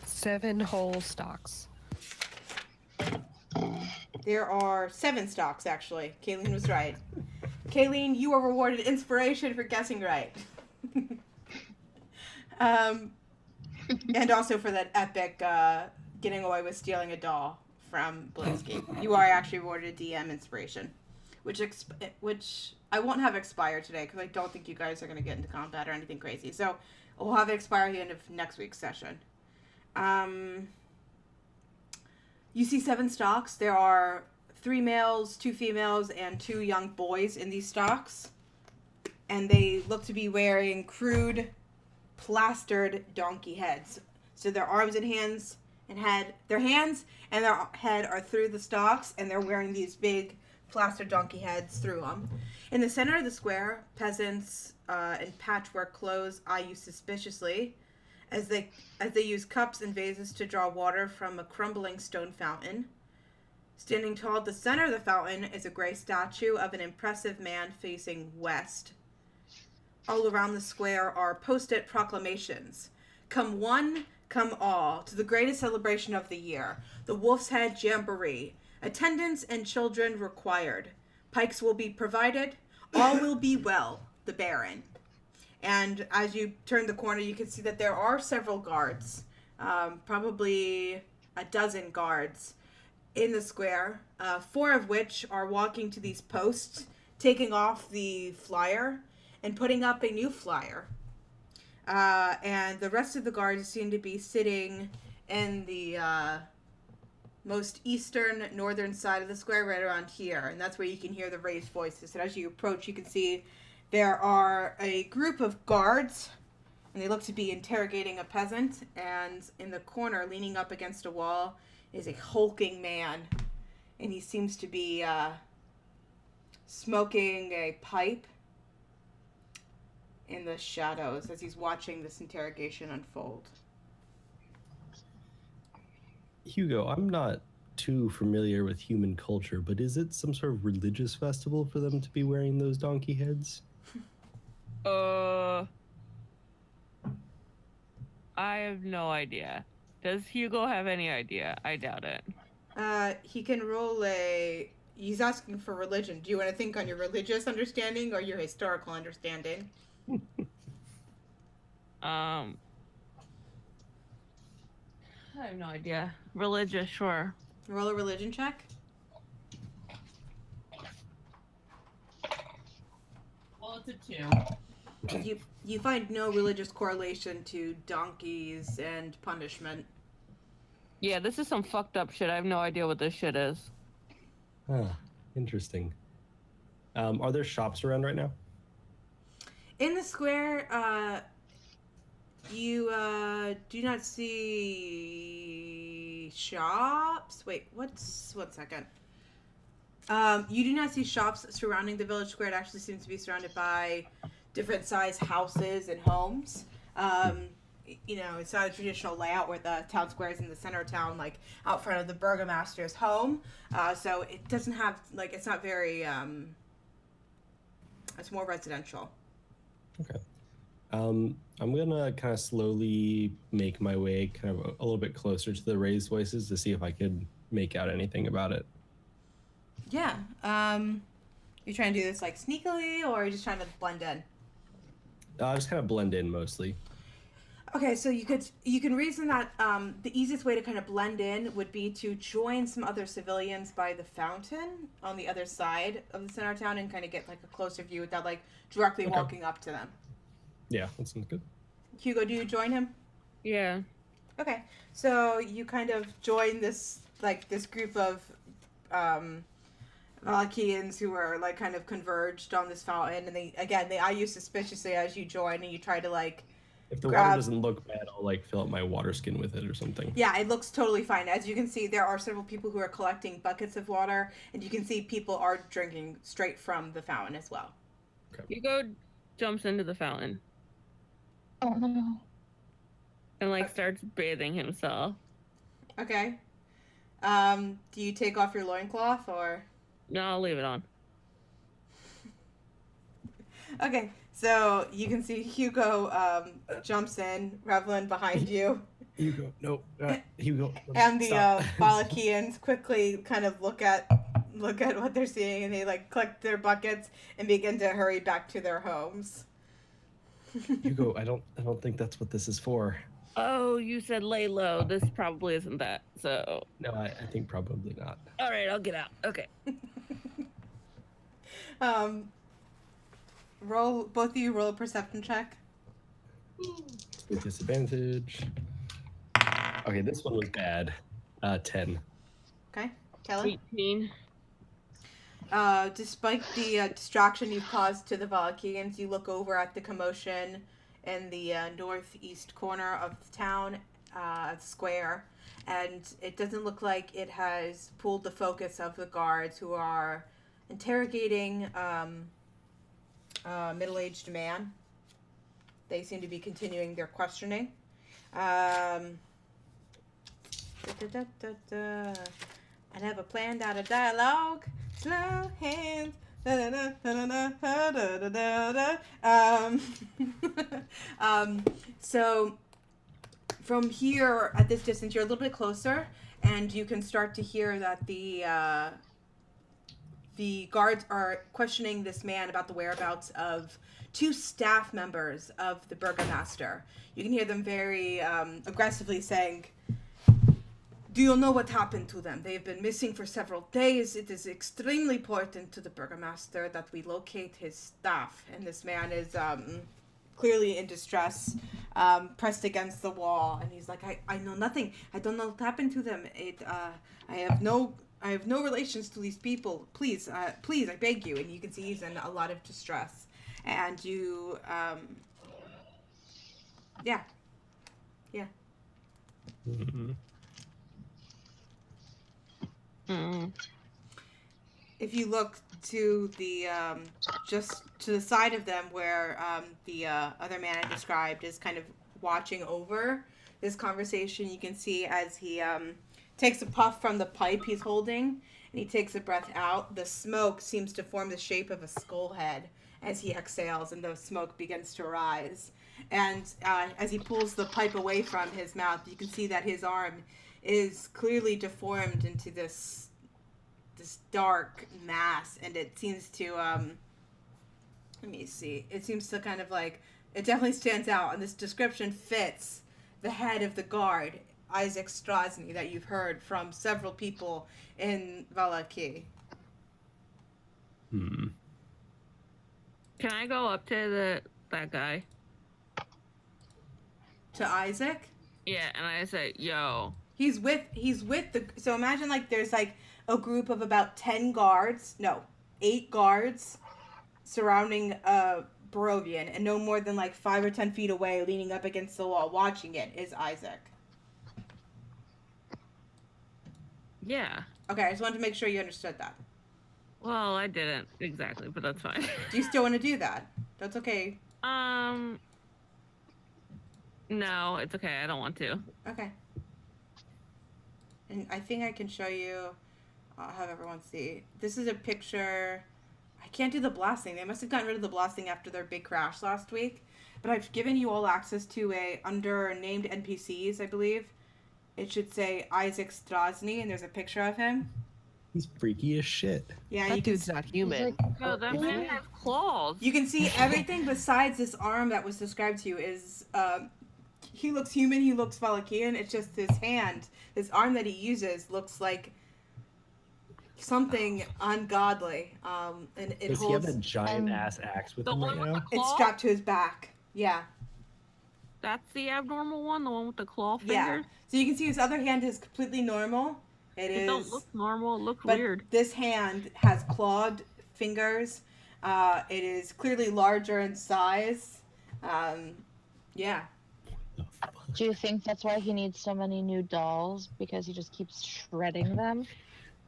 7 whole stocks. There are 7 stocks, actually. Kayleen was right. Kayleen, you are rewarded inspiration for guessing right. And also for that epic getting away with stealing a doll from Blinsky. You are actually awarded a DM inspiration, which I won't have expire today because I don't think you guys are going to get into combat or anything crazy. So we'll have it expire at the end of next week's session. You see 7 stocks. There are 3 males, 2 females, and 2 young boys in these stocks. And they look to be wearing crude, plastered donkey heads. So their arms and hands and head, their hands and their head are through the stocks, and they're wearing these big plastered donkey heads through them. In the center of the square, peasants in patchwork clothes eye you suspiciously as they use cups and vases to draw water from a crumbling stone fountain. Standing tall at the center of the fountain is a gray statue of an impressive man facing west. All around the square are post-it proclamations. Come one, come all, to the greatest celebration of the year, the Wolf's Head Jamboree. Attendance and children required. Pikes will be provided. All will be well, the Baron. And as you turn the corner, you can see that there are several guards, probably a dozen guards in the square, 4 of which are walking to these posts, taking off the flyer and putting up a new flyer. And the rest of the guards seem to be sitting in the most eastern, northern side of the square, right around here. And that's where you can hear the raised voices. And as you approach, you can see there are a group of guards, and they look to be interrogating a peasant. And in the corner, leaning up against a wall, is a hulking man. And he seems to be smoking a pipe in the shadows as he's watching this interrogation unfold. Hugo, I'm not too familiar with human culture, but is it some sort of religious festival for them to be wearing those donkey heads? I have no idea. Does Hugo have any idea? I doubt it. He can roll a... He's asking for religion. Do you want to think on your religious understanding or your historical understanding? I have no idea. Religious, sure. Roll a religion check. Well, it's a 2. You find no religious correlation to donkeys and punishment. Yeah, this is some fucked up shit. I have no idea what this shit is. Huh, interesting. Are there shops around right now? In the square, you do not see shops. Wait, one second. You do not see shops surrounding the village square. It actually seems to be surrounded by different size houses and homes. It's not a traditional layout where the town square is in the center of town, like out front of the burgomaster's home. So it doesn't have, it's not very, it's more residential. Okay. I'm gonna kind of slowly make my way kind of a little bit closer to the raised voices to see if I could make out anything about it. Yeah. You trying to do this sneakily, or are you just trying to blend in? Just kind of blend in mostly. Okay, so you can reason that the easiest way to kind of blend in would be to join some other civilians by the fountain on the other side of the center of town and kind of get a closer view without directly walking up to them. Yeah, that sounds good. Hugo, do you join him? Yeah. Okay, so you kind of join this group of Malachians who are kind of converged on this fountain, and they eye you suspiciously as you join, and you try to If the water doesn't look bad, I'll fill up my water skin with it or something. Yeah, it looks totally fine. As you can see, there are several people who are collecting buckets of water, and you can see people are drinking straight from the fountain as well. Okay. Hugo jumps into the fountain. Oh no. And starts bathing himself. Okay. Do you take off your loincloth or? No, I'll leave it on. Okay, so you can see Hugo jumps in, Revlin behind you. Hugo, no, Hugo. And the stop. Valachians quickly kind of look at what they're seeing, and they collect their buckets and begin to hurry back to their homes. Hugo, I don't think that's what this is for. Oh, you said lay low. This probably isn't that, so... No, I think probably not. All right, I'll get out. Okay. Both of you roll a perception check. With disadvantage. Okay, this one was bad. 10. Okay, Kelly? 18. Despite the distraction you've caused to the Valachians, you look over at the commotion in the northeast corner of the town square, and it doesn't look like it has pulled the focus of the guards who are interrogating a middle-aged man. They seem to be continuing their questioning. I have a planned out of dialogue. Slow hands. So from here at this distance, you're a little bit closer, and you can start to hear that the guards are questioning this man about the whereabouts of two staff members of the burgomaster. You can hear them very aggressively saying, "Do you know what happened to them? They've been missing for several days. It is extremely important to the burgomaster that we locate his staff." And this man is clearly in distress, pressed against the wall, and he's like, I know nothing. I don't know what happened to them. I have no relations to these people. Please, I beg you." And you can see he's in a lot of distress. And you, yeah. Mm-hmm. Mm. If you look to the just to the side of them where the other man I described is kind of watching over this conversation, you can see as he takes a puff from the pipe he's holding and he takes a breath out, the smoke seems to form the shape of a skull head as he exhales, and the smoke begins to rise. And as he pulls the pipe away from his mouth, you can see that his arm is clearly deformed into this dark mass, and it seems to let me see, it seems to kind of it definitely stands out, and this description fits the head of the guard, Isaac Strasny, that you've heard from several people in Valaki. Can I go up to that guy? To Isaac? Yeah, and I say, "Yo." He's with the, so imagine there's a group of about 8 guards surrounding a Barovian, and no more than like 5 or 10 feet away, leaning up against the wall, watching it, is Isaac. Yeah. Okay, I just wanted to make sure you understood that. Well, I didn't exactly, but that's fine. Do you still want to do that? That's okay. No, it's okay. I don't want to. Okay. And I think I can show you. I'll have everyone see. This is a picture. I can't do the blasting. They must have gotten rid of the blasting after their big crash last week. But I've given you all access to a, under named NPCs, I believe. It should say Isaac Strasny, and there's a picture of him. He's freaky as shit. Yeah, That you dude's not human. No, that man has claws. You can see everything besides this arm that was described to you is, he looks human, he looks Valachian. It's just his hand, this arm that he uses looks like something ungodly. And it Does he holds, have a giant ass axe with The him one right with now? the claw? it's strapped to his back. Yeah. That's the abnormal one, the one with the claw Yeah. fingers. So you can see his other hand is completely normal. It don't look normal. It looks but weird. this hand has clawed fingers. It is clearly larger in size. Yeah. Do you think that's why he needs so many new dolls? Because he just keeps shredding them?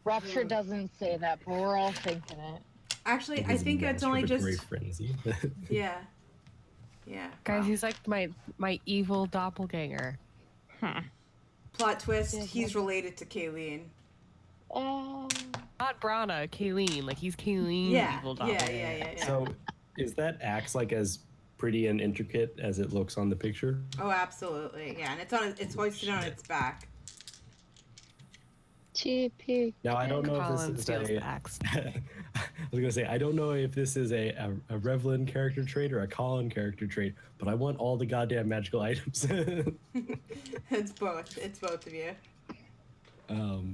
Rapture doesn't say that, but we're all thinking it. Actually, I He's a think it's master only of the just great frenzy. yeah. Yeah. Guys, Wow. he's like my evil doppelganger. Huh. Plot twist, he's related to Kayleen. Oh. Not Brana, Kayleen. Like he's Kayleen Yeah. evil Yeah, doppelganger. yeah. So, is that axe like as pretty and intricate as it looks on the picture? Oh, absolutely. Yeah, and it's hoisted on its back. TP. Now I don't know if Colin this is steals a. the axe. I was gonna say I don't know if this is a Revlin character trait or a Colin character trait, but I want all the goddamn magical items. It's both. It's both of you.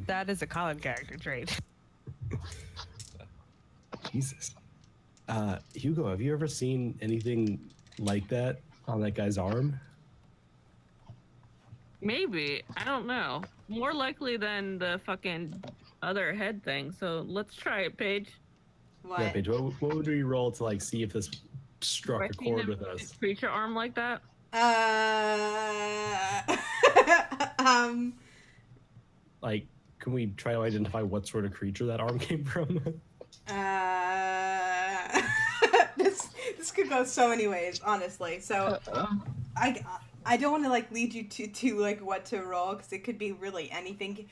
That is a Colin character trait. Jesus. Hugo, have you ever seen anything like that on that guy's arm? Maybe. I don't know. More likely than the fucking other head thing. So let's try it, Paige. What? Yeah, Paige, what would we roll to like see if this struck a Have I seen chord with us? Creature arm like that? Like, can we try to identify what sort of creature that arm came from? This could go so many ways, honestly. So I don't want to like lead you to like what to roll because it could be really anything.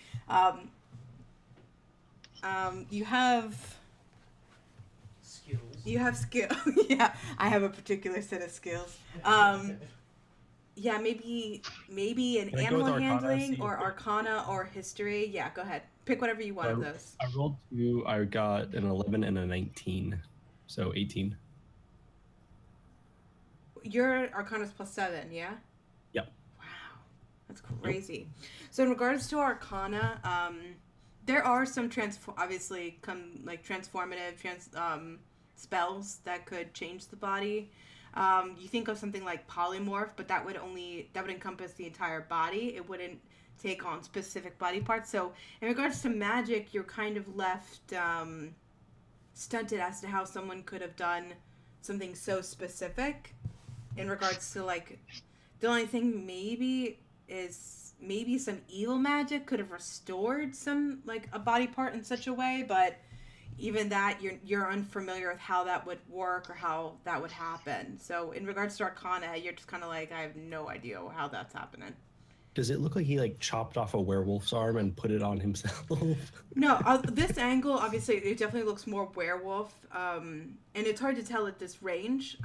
You have Skills. skill. Yeah, I have a particular set of skills. Yeah, maybe an Can I go animal with Arcana, handling see or if- Arcana or history. Yeah, go ahead. Pick whatever you want of those. I rolled 2. I got an 11 and a 19, so 18. Your Arcana's +7, yeah? Yep. Wow, that's crazy. So in regards to Arcana, there are some obviously transformative spells that could change the body. You think of something like polymorph, but that would encompass the entire body. It wouldn't take on specific body parts. So in regards to magic, you're kind of left stunted as to how someone could have done something so specific. In regards to like, the only thing maybe is maybe some evil magic could have restored some like a body part in such a way, but even that you're unfamiliar with how that would work or how that would happen. So in regards to Arcana, you're just kind of like, I have no idea how that's happening. Does it look like he like chopped off a werewolf's arm and put it on himself? No, this angle obviously it definitely looks more werewolf, and it's hard to tell at this range.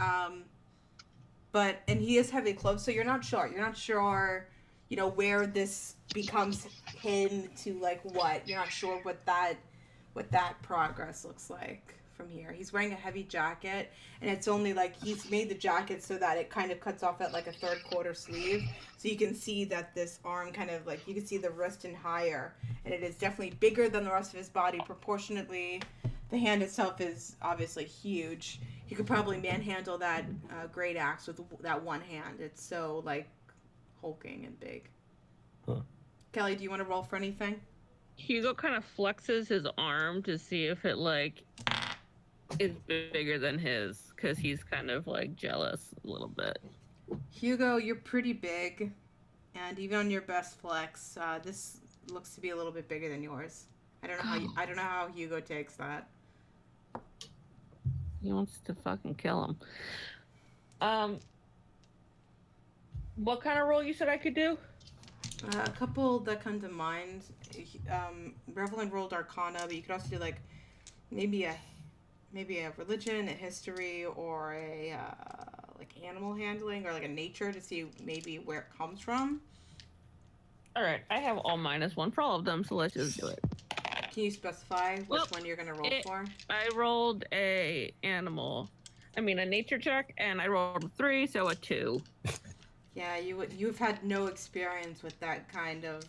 And he is heavily clothed, so you're not sure. You're not sure, where this becomes him to like what. You're not sure what that progress looks like from here. He's wearing a heavy jacket, and it's only like he's made the jacket so that it kind of cuts off at like a 3/4 sleeve, so you can see that this arm kind of like you can see the wrist and higher, and it is definitely bigger than the rest of his body proportionately. The hand itself is obviously huge. He could probably manhandle that great axe with that one hand. It's so like hulking and big. Huh. Kelly, do you want to roll for anything? Hugo kind of flexes his arm to see if it like is bigger than his because he's kind of like jealous a little bit. Hugo, you're pretty big, and even on your best flex, this looks to be a little bit bigger than yours. I don't know how Hugo takes that. He wants to fucking kill him. What kind of roll you said I could do? A couple that come to mind. Revelin rolled Arcana, but you could also do like maybe a religion, a history, or a like animal handling, or like a nature to see maybe where it comes from. All right, I have all -1 for all of them, so let's just do it. Can you specify which one you're gonna roll for? I rolled a nature check, and I rolled a 3, so a 2. Yeah, you've had no experience with that kind of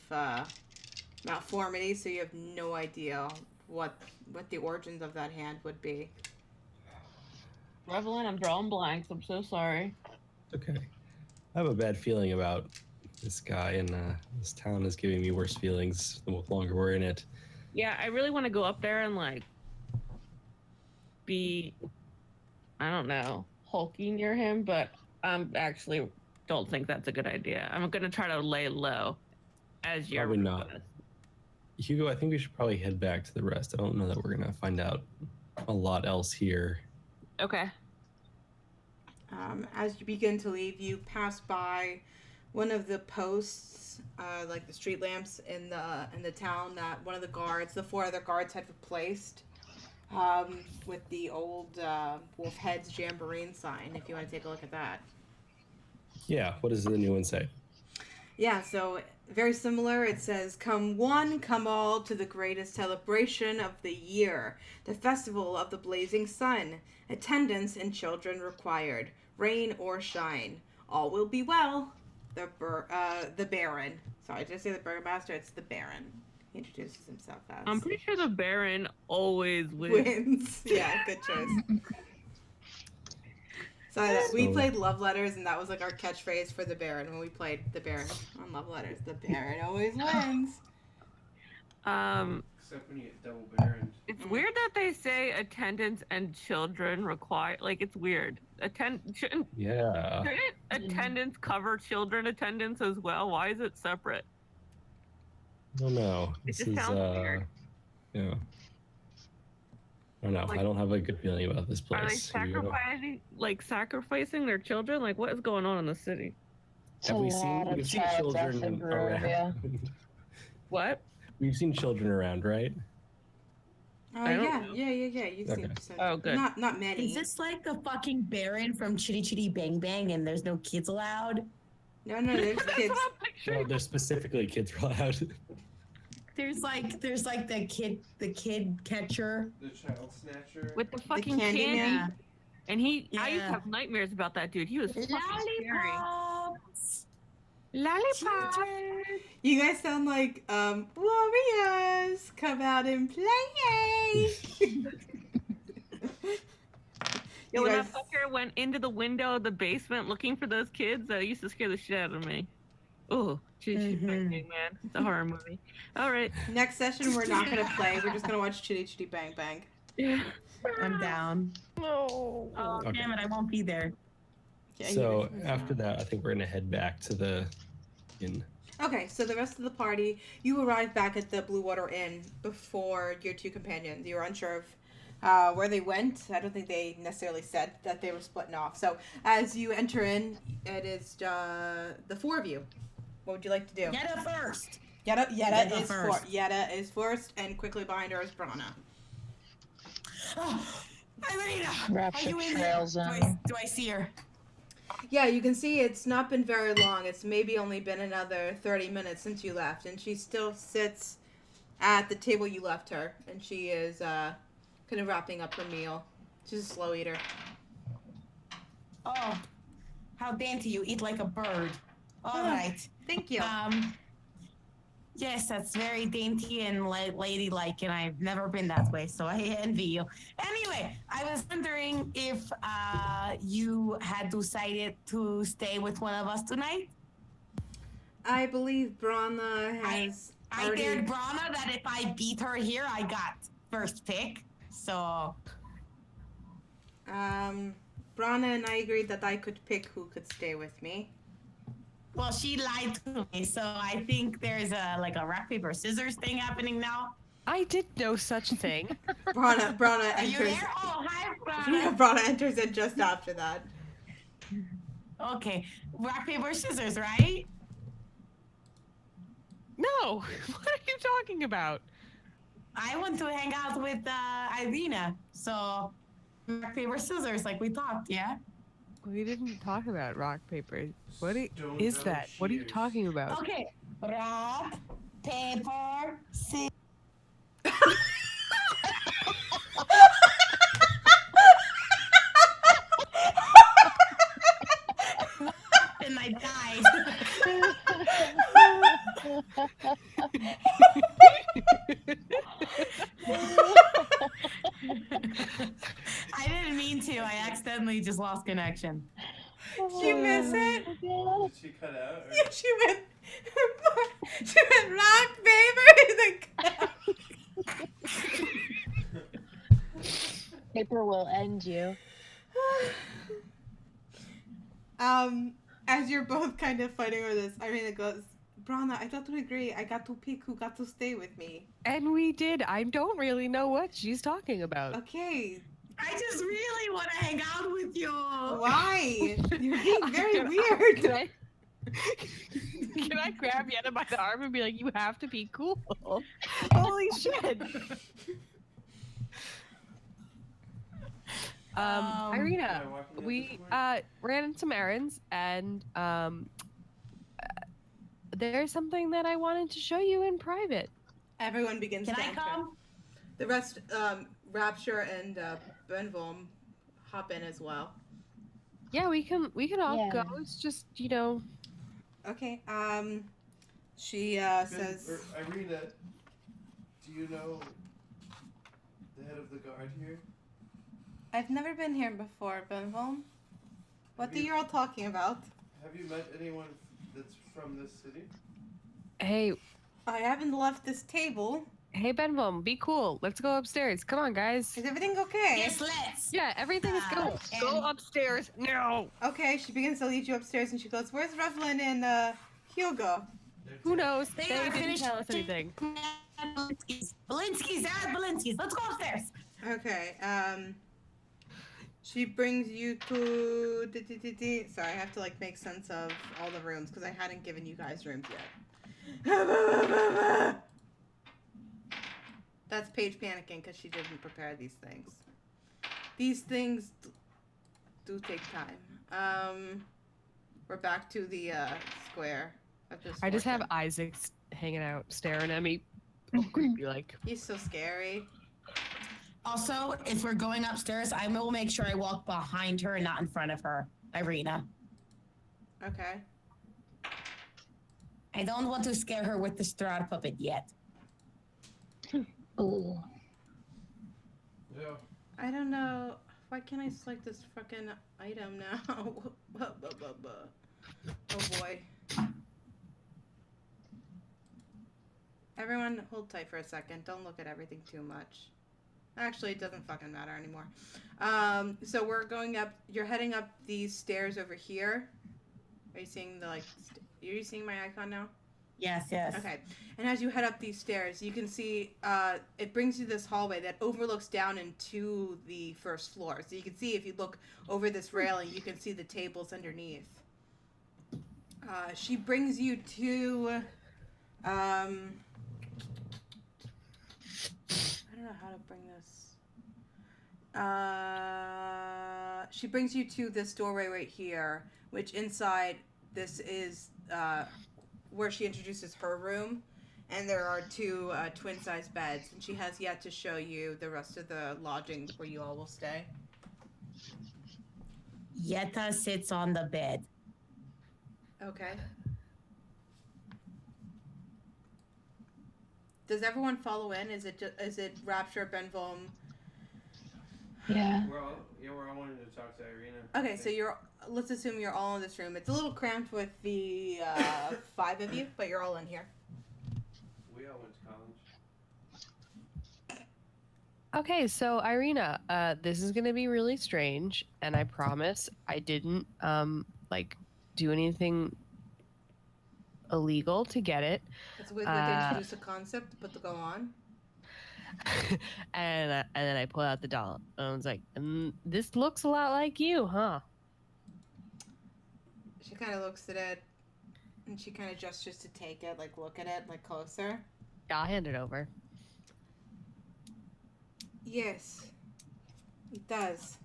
malformity, so you have no idea what the origins of that hand would be. Revelin, I'm drawing blanks. I'm so sorry. Okay. I have a bad feeling about this guy, and this town is giving me worse feelings the longer we're in it. Yeah, I really want to go up there and like be, I don't know, hulky near him, but I'm actually don't think that's a good idea. I'm gonna try to lay low as you're Probably not. Hugo, I think we should probably head back to the rest. I don't know that we're gonna find out a lot else here. Okay. As you begin to leave, you pass by one of the posts, like the street lamps in the town that one of the 4 other guards had replaced, with the old Wolf Heads Jamboree sign. If you want to take a look at that. Yeah. What does the new one say? Yeah, so very similar. It says, "Come one, come all to the greatest celebration of the year, the festival of the blazing sun. Attendance and children required, rain or shine. All will be well. The Baron." Sorry, did I say the Burgomaster? It's the Baron. He introduces himself as. I'm pretty sure the Baron always wins. Yeah, good choice. So we played Love Letters, and that was like our catchphrase for the Baron when we played the Baron on Love Letters. The Baron always wins. Except when you get double Baron. It's weird that they say attendance and children require. Like, it's weird. Shouldn't attendance cover children attendance as well? Why is it separate? I don't know. It just sounds weird. Yeah. I don't know. Like, I don't have a good feeling about this place. Are they sacrificing their children? Like, what is going on in the city? Have we seen children around? What? We've seen children around, right? Yeah. You've seen some. Oh, good. Not many. Is this like a fucking Baron from Chitty Chitty Bang Bang and there's no kids allowed? No, there's kids. No, there's specifically kids allowed. There's like the kid catcher. The child snatcher. With the fucking candy candy. man. And I used to have nightmares about that dude. He was fucking scary. Lollipops. You guys sound like warriors. Come out and play. Yo, when that fucker went into the window of the basement looking for those kids, that used to scare the shit out of me. Oh, Chitty Bang Bang, man. It's a horror movie. All right. Next session, we're not going to play. We're just going to watch Chitty Chitty Bang Bang. Yeah. I'm down. No. Oh, Okay. damn it. I won't be there. Yeah, So after that, I think we're going to head back to the inn. Okay, so the rest of the party, you arrived back at the Blue Water Inn before your 2 companions. You were unsure of where they went. I don't think they necessarily said that they were splitting off. So as you enter in, it is the 4 of you. What would you like to do? Yetta first. Yetta is first, and quickly behind her is Brana. Oh, Irina, Rapture are you in trails there? in. Do I see her? Yeah, you can see it's not been very long. It's maybe only been another 30 minutes since you left, and she still sits at the table you left her, and she is kind of wrapping up her meal. She's a slow eater. Oh, how dainty! You eat like a bird. All right. Thank you. Yes, that's very dainty and ladylike, and I've never been that way, so I envy you. Anyway, I was wondering if you had decided to stay with one of us tonight. I believe Brana has. I dared Brana that if I beat her here, I got first pick. So Brana and I agreed that I could pick who could stay with me. Well, she lied to me, so I think there's a rock paper scissors thing happening now. I did no such thing. Brana Are you enters. there? Oh, hi, Yeah, Brana. Brana enters in just after that. Okay, rock paper scissors, right? No, what are you talking about? I want to hang out with Irina, so rock paper scissors, like we talked, yeah. We didn't talk about rock paper. What Stone, is metal, that? What are you shears. talking about? Okay, rock paper scissors. And I died. I didn't mean to. I accidentally just lost connection. Did you miss it? Did she cut out? Or? Yeah, she went. She went rock paper. Paper will end you. As you're both kind of fighting over this, Irina goes, Brana, I thought we agreed. I got to pick who got to stay with me. And we did. I don't really know what she's talking about. Okay. I just really want to hang out with you. Why? You're being very Can weird. Can I grab Yenna by the arm and be like, you have to be cool? Holy shit. Irina, we ran some errands and there's something that I wanted to show you in private. Everyone begins Can to I enter. come? The rest, Rapture and Benvolm hop in as well. Yeah, we can all Yeah. go. It's just, you know. Okay. She says, Irina, do you know the head of the guard here? I've never been here before, Benvolm. What Have are you- you all talking about? Have you met anyone that's from this city? Hey, I haven't left this table. hey Benvom, be cool. Let's go upstairs. Come on, guys. Is everything okay? Yes, let's. Yeah, everything is good. Go and- upstairs now. Okay, she begins to lead you upstairs and she goes, where's Revlin and Hugo? Who knows? They They are didn't finished tell us anything. Belinsky's. They're at Belinsky's. Let's go upstairs. Okay, she brings you to... Sorry, I have to like make sense of all the rooms because I hadn't given you guys rooms yet. That's Paige panicking because she didn't prepare these things. These things do take time. We're back to the square. I just have Isaac hanging out, staring at me. All creepy like. He's so scary. Also, if we're going upstairs, I will make sure I walk behind her and not in front of her, Irina. Okay. I don't want to scare her with the Strahd puppet yet. Ooh. Yeah. I don't know. Why can't I select this fucking item now? Oh boy. Everyone hold tight for a second. Don't look at everything too much. Actually, it doesn't fucking matter anymore. So we're going up. You're heading up these stairs over here. Are you seeing the, like, are you seeing my icon now? Yes, yes. Okay. And as you head up these stairs, you can see it brings you this hallway that overlooks down into the first floor. So you can see if you look over this railing, you can see the tables underneath. She brings you to... I don't know how to bring this. She brings you to this doorway right here, which inside this is where she introduces her room, and there are two twin-size beds, and she has yet to show you the rest of the lodging where you all will stay. Yetta sits on the bed. Okay. Does everyone follow in? Is it Rapture, Benvolm? Yeah. We're all wanting to talk to Irina. Okay, so let's assume you're all in this room. It's a little cramped with the 5 of you, but you're all in here. We all went to Okay, so Irina, this is gonna be really strange, and I promise I didn't like do anything illegal to get it. It's a weird way to introduce a concept, but to go on. And then I pull out the doll, and I was like, "This looks a lot like you, huh?" She kind of looks at it, and she kind of gestures to take it, like look at it, like closer. Yeah, I'll hand it over. Yes, it does.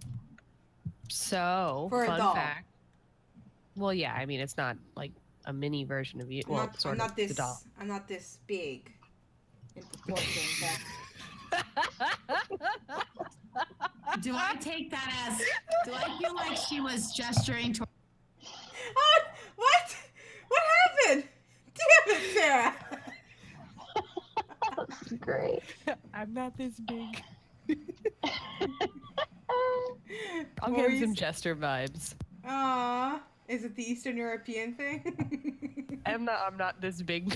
So, For a fun doll. fact. Well, yeah, I mean, it's not like a mini version of you. Well, sort of the doll. I'm not this big in proportion. Do I take that as? Do I feel like she was gesturing toward? What? What happened? Damn it, Sarah! That's great. I'm not this big. I'm What were getting you some jester vibes. Aw, is it the Eastern European thing? I'm not this big.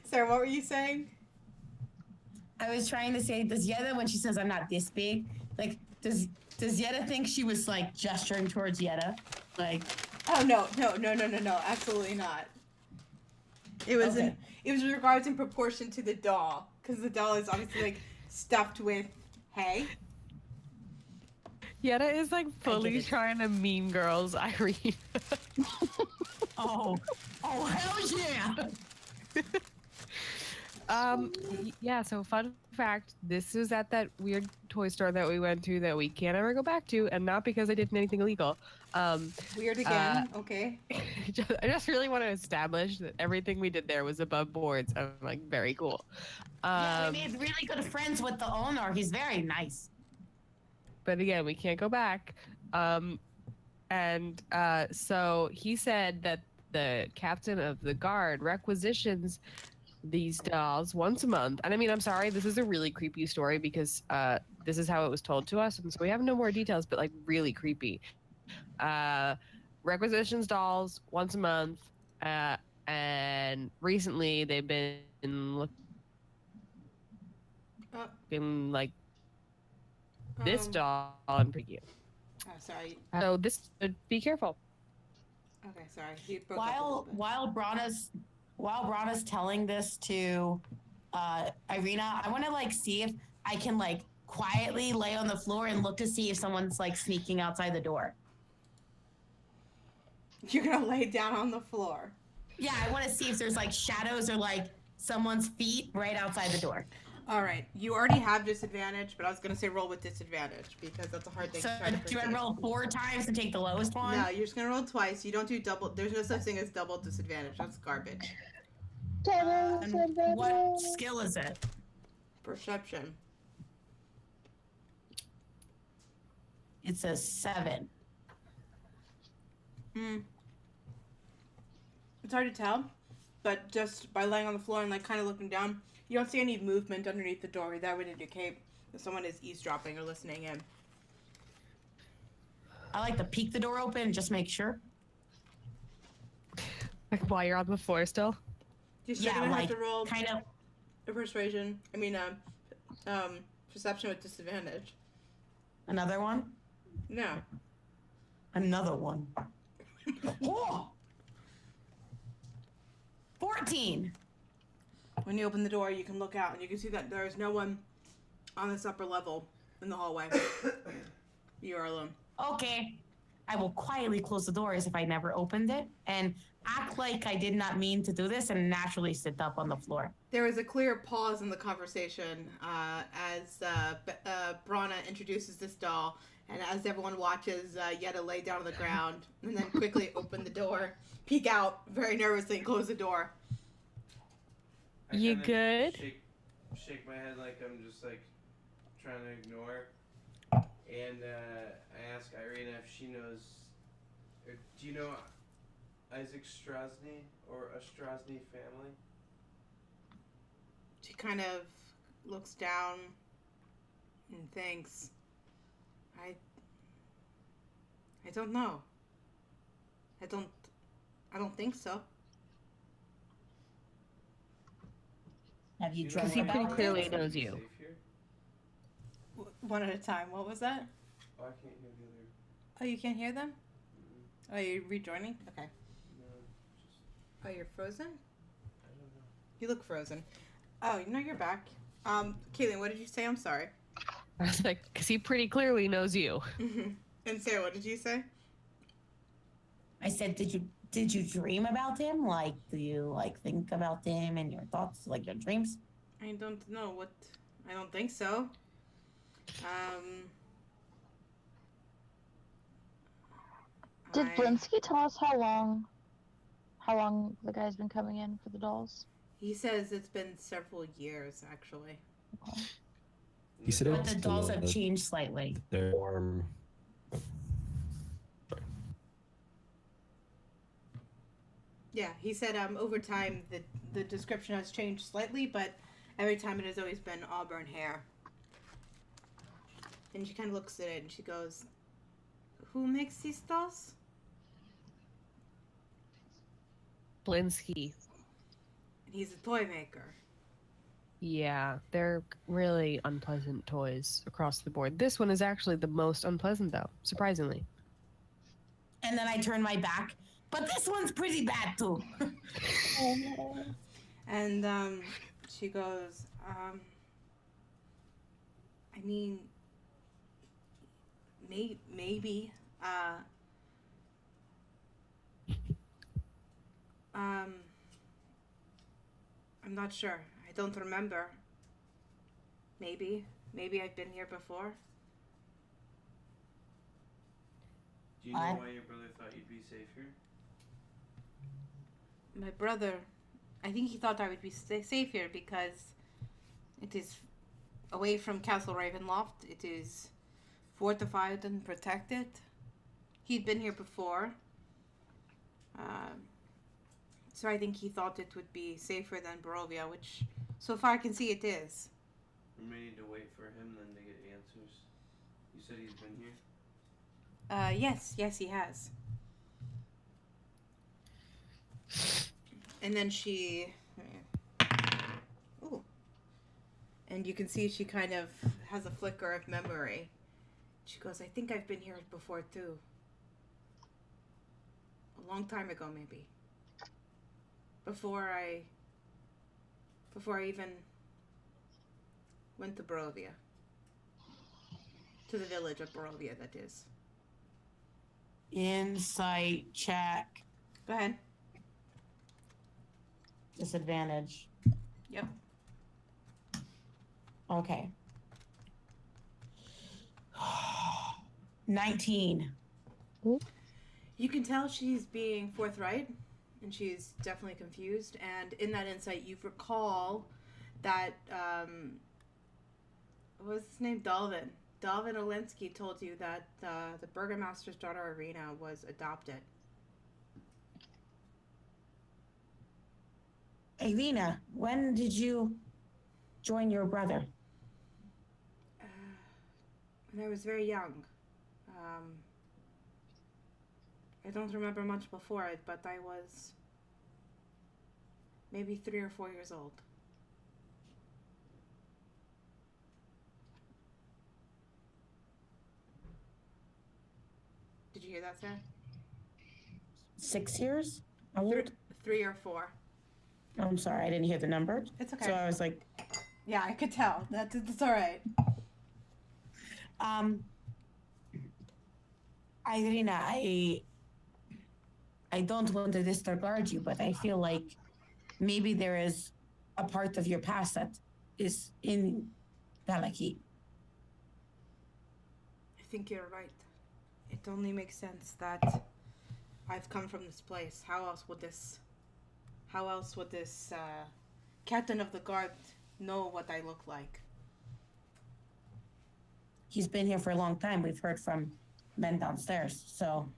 Sarah, what were you saying? I was trying to say, does Yetta, when she says I'm not this big, like, does Yetta think she was like gesturing towards Yetta? Like, Oh no, absolutely not. It was Okay. it was in regards in proportion to the doll, because the doll is obviously like stuffed with hay. Yetta is like fully it. trying to mean girls Irene. oh hell yeah! Yeah, so fun fact, this is at that weird toy store that we went to that we can't ever go back to, and not because I did anything illegal. Weird again. Okay. I just really want to establish that everything we did there was above boards. I'm like, very cool. Yeah, we made really good friends with the owner. He's very nice. But again, we can't go back. So he said that the captain of the guard requisitions these dolls once a month. And I mean, I'm sorry, this is a really creepy story because this is how it was told to us. And so we have no more details, but like really creepy. Requisitions dolls once a month. And recently they've been looking like this doll and pretty cute. Oh, sorry. So this, be careful. Okay, sorry. You broke up a little bit. While Brana's telling this to Irina, I want to like see if I can like quietly lay on the floor and look to see if someone's like sneaking outside the door. You're gonna lay down on the floor. Yeah, I want to see if there's like shadows or like someone's feet right outside the door. All right, you already have disadvantage, but I was gonna say roll with disadvantage because that's a hard thing So to try to do I predict. roll 4 times and take the lowest one? No, you're just gonna roll twice. You don't do double. There's no such thing as double disadvantage. That's garbage. And what skill is it? Perception. It's a 7. It's hard to tell, but just by laying on the floor and like kind of looking down, you don't see any movement underneath the door. That would indicate that someone is eavesdropping or listening in. I like to peek the door open and just make sure. Like while you're on the floor still? You're still gonna have to roll kind of. a perception with disadvantage. Another one? No. Another one. Oh! 14. When you open the door, you can look out and you can see that there is no one on this upper level in the hallway. You are alone. Okay. I will quietly close the door as if I never opened it and act like I did not mean to do this and naturally sit up on the floor. There is a clear pause in the conversation as Brana introduces this doll, and as everyone watches Yetta lay down on the ground and then quickly open the door, peek out very nervously, and close the door. You kinda good? Shake my head like I'm just like trying to ignore, and I ask Irina if she knows. Or, do you know Isaac Strasny or a Strasny family? She kind of looks down and thinks, I don't know. I don't think so. Have you Do drunk Because he know pretty about clearly it? knows you. Safe here? One at a time. What was that? Oh, I can't hear the other. Oh, you can't hear them? Mm, Oh, you're rejoining? Okay. no, just Oh, you're frozen? I don't know. You look frozen. Oh, no, you're back. Kaylin, what did you say? I'm sorry. I was like, because he pretty clearly knows you. And Sarah, what did you say? I said, did you dream about him? Like, do you like think about him and your thoughts, like your dreams? I don't know what. I don't think so. Did I- Blinsky tell us how long the guy's been coming in for the dolls? He says it's been several years, actually. He said But it's the dolls have changed slightly. their form. Yeah, he said over time the description has changed slightly, but every time it has always been auburn hair. And she kind of looks at it and she goes, "Who makes these dolls?" Blinsky. And he's a toy maker. Yeah, they're really unpleasant toys across the board. This one is actually the most unpleasant, though, surprisingly. And then I turn my back. But this one's pretty bad too. And she goes, I mean, maybe. I'm not sure. I don't remember. Maybe I've been here before. Do you know What? why your brother thought you'd be safe here? My brother, I think he thought I would be safe here because it is away from Castle Ravenloft. It is fortified and protected. He'd been here before. So I think he thought it would be safer than Barovia, which so far I can see it is. We may need to wait for him then to get answers. You said he's been here? Yes, he has. And then she... Ooh. And you can see she kind of has a flicker of memory. She goes, I think I've been here before too. A long time ago, maybe. Before I even went to Barovia. To the village of Barovia, that is. Insight check. Go ahead. Disadvantage. Yep. Okay. 19. You can tell she's being forthright, and she's definitely confused. And in that insight, you recall that, what was his name? Dalvin. Dalvin Olensky told you that the Burgomaster's daughter, Irina, was adopted. Irina, when did you join your brother? When I was very young. I don't remember much before it, but I was maybe 3 or 4 years old. Did you hear that, Sarah? 6 years? How old? 3 or 4. I'm sorry, I didn't hear the number. It's okay. So I was like, Yeah, I could tell. That's all right. Irina, I don't want to disregard you, but I feel like maybe there is a part of your past that is in Valaki. I think you're right. It only makes sense that I've come from this place. How else would this captain of the guard know what I look like? He's been here for a long time. We've heard from men downstairs, so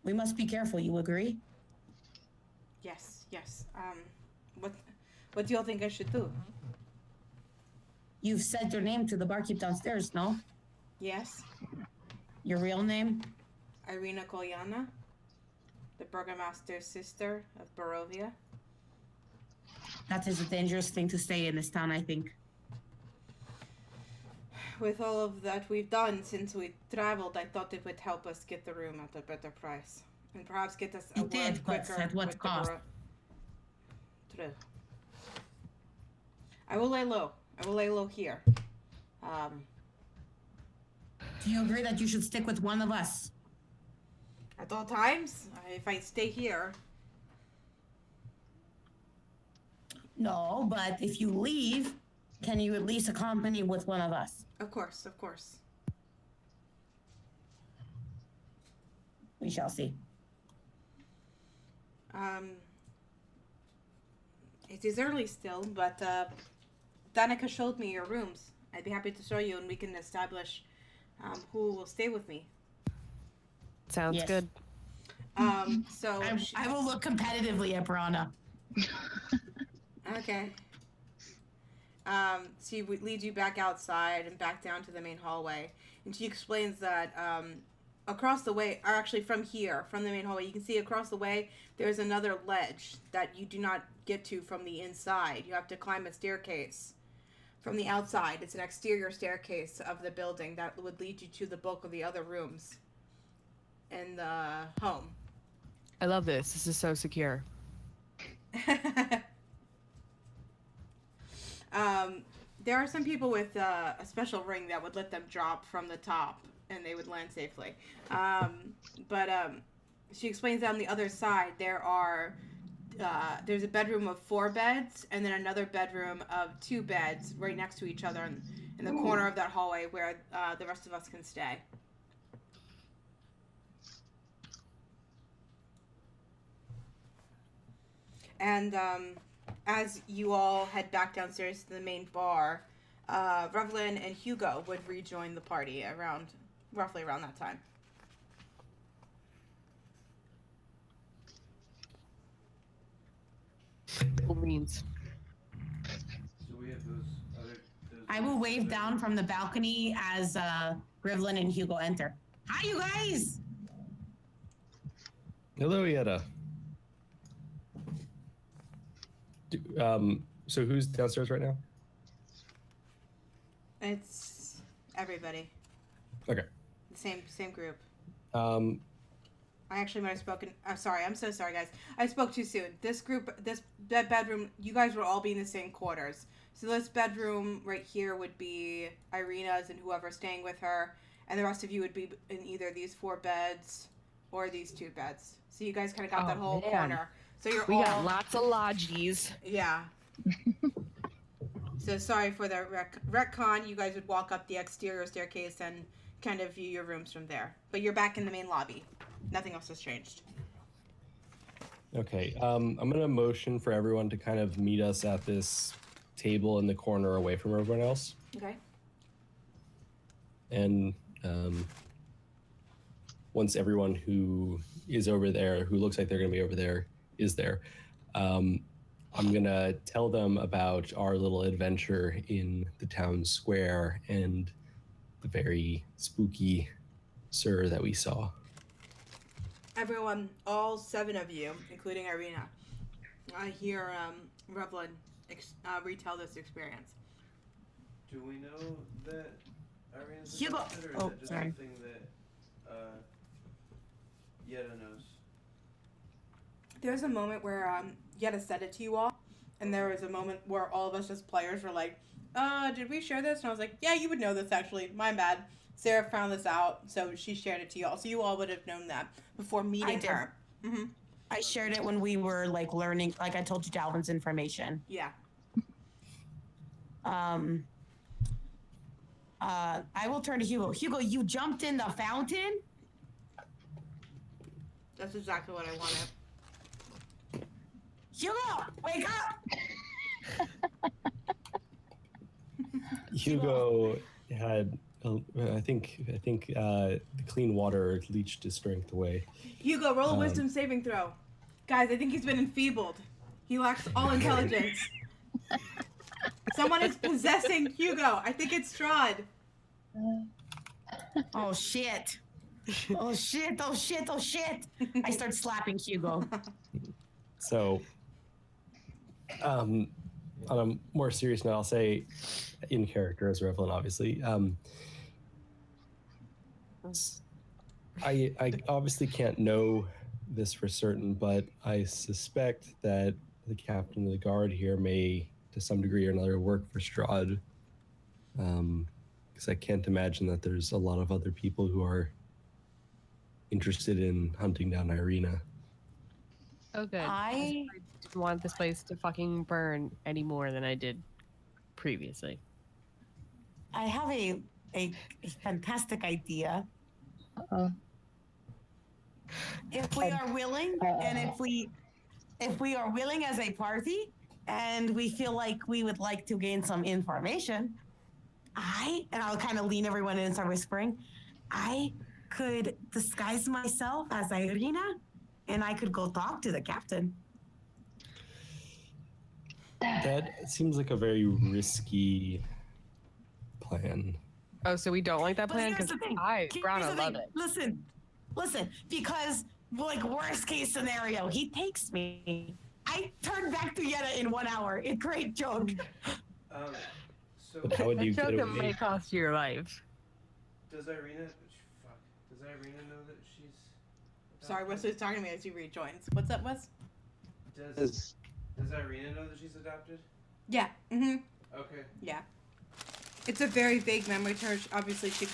we must be careful. You agree? Yes. What do you all think I should do? You've said your name to the barkeep downstairs, no? Yes, Your real name? Irina Kolyana, the Burgomaster's sister of Barovia. That is a dangerous thing to say in this town, I think. with all of that we've done since we traveled, I thought it would help us get the room at a better price. And perhaps get us a It word did, but quicker at what with the cost? True. I will lay low. I will lay low here. Do you agree that you should stick with one of us? At all times, if I stay here. No, but if you leave, can you at least accompany with one of us? Of course, of course. We shall see. It is early still, but Danica showed me your rooms. I'd be happy to show you, and we can establish who will stay with me. Sounds Yes. good. So I will look competitively at Brana. Okay. She leads you back outside and back down to the main hallway, and she explains that across the way, or actually from here, from the main hallway, you can see across the way there's another ledge that you do not get to from the inside. You have to climb a staircase from the outside. It's an exterior staircase of the building that would lead you to the bulk of the other rooms in the home. I love this. This is so secure. There are some people with a special ring that would let them drop from the top and they would land safely. But she explains that on the other side there are there's a bedroom of 4 beds and then another bedroom of 2 beds right next to each other in the corner of that hallway where the rest of us can stay. And as you all head back downstairs to the main bar, Revlin and Hugo would rejoin the party roughly around that time. Cool beans. So we have those other. I will wave down from the balcony as Rivlin and Hugo enter. Hi, you guys! Hello, Yetta. So who's downstairs right now? It's everybody. Okay. The same group. I I actually might have spoken. Sorry, I'm so sorry, guys. I spoke too soon. This group, that bedroom, you guys would all be in the same quarters. So this bedroom right here would be Irina's and whoever's staying with her, and the rest of you would be in either these 4 beds or these 2 beds. So you guys kind of got that whole corner. So We got lots of lodgies. Yeah. So sorry for the retcon. You guys would walk up the exterior staircase and kind of view your rooms from there. But you're back in the main lobby. Nothing else has changed. Okay. I'm gonna motion for everyone to kind of meet us at this table in the corner away from everyone else. Okay. And once everyone who is over there, who looks like they're gonna be over there, is there, I'm gonna tell them about our little adventure in the town square and the very spooky sir that we saw. Everyone, all 7 of you, including Irina, I hear Revlin retell this experience. Do we know that Irina's Hugo. adopted, or is Oh, that just sorry. something that Yetta knows? There's a moment where Yetta said it to you all, and there was a moment where all of us as players were like, did we share this? And I was like, yeah, you would know this actually. My bad. Sarah found this out, so she shared it to you all. So you all would have known that before meeting her. Mm-hmm. I shared it when we were like learning, like I told you Dalvin's information. Yeah. I will turn to Hugo. Hugo, you jumped in the fountain? That's exactly what I wanted. Hugo, wake up! Hugo had, I think the clean water leached his strength away. Hugo, roll a wisdom saving throw. Guys, I think he's been enfeebled. He lacks all intelligence. Someone is possessing Hugo. I think it's Strahd. Oh shit. Oh shit, oh shit, oh shit. I start slapping Hugo. So, on a more serious note, I'll say, in character as Revlin, obviously. I obviously can't know this for certain, but I suspect that the captain of the guard here may, to some degree or another, work for Strahd. Because I can't imagine that there's a lot of other people who are interested in hunting down Irina. Oh, good. I didn't want this place to fucking burn any more than I did previously. have a fantastic idea. If we are willing, and if we are willing as a party, and we feel like we would like to gain some information, I'll kind of lean everyone in and start whispering, I could disguise myself as Irina, and I could go talk to the captain. That seems like a very risky plan. Oh, so we don't like that But plan? here's Because the thing. Brana, love it. Listen, because like worst case scenario, he takes me. I turn back to Yetta in 1 hour. It's a great joke. So But how would you That get joke away? may cost you your life. does Irina? Fuck. Does Irina know that she's? Sorry, adopted? Wesley's talking to me as he rejoins. What's up, Wes? Does Irina know that she's adopted? Yeah. Mm-hmm. Okay. Yeah. It's a very vague memory to her. Obviously, she,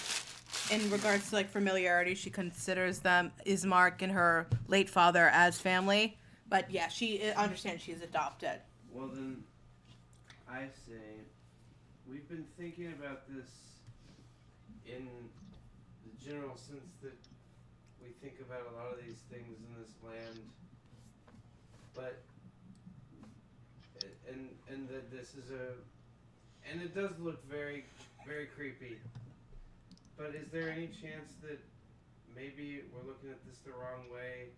in regards to like familiarity, she considers them Ismark and her late father as family. But yeah, she understands she's adopted. Well then, I say, we've been thinking about this in the general sense that we think about a lot of these things in this land, but and that this is and it does look very, very creepy. But is there any chance that maybe we're looking at this the wrong way?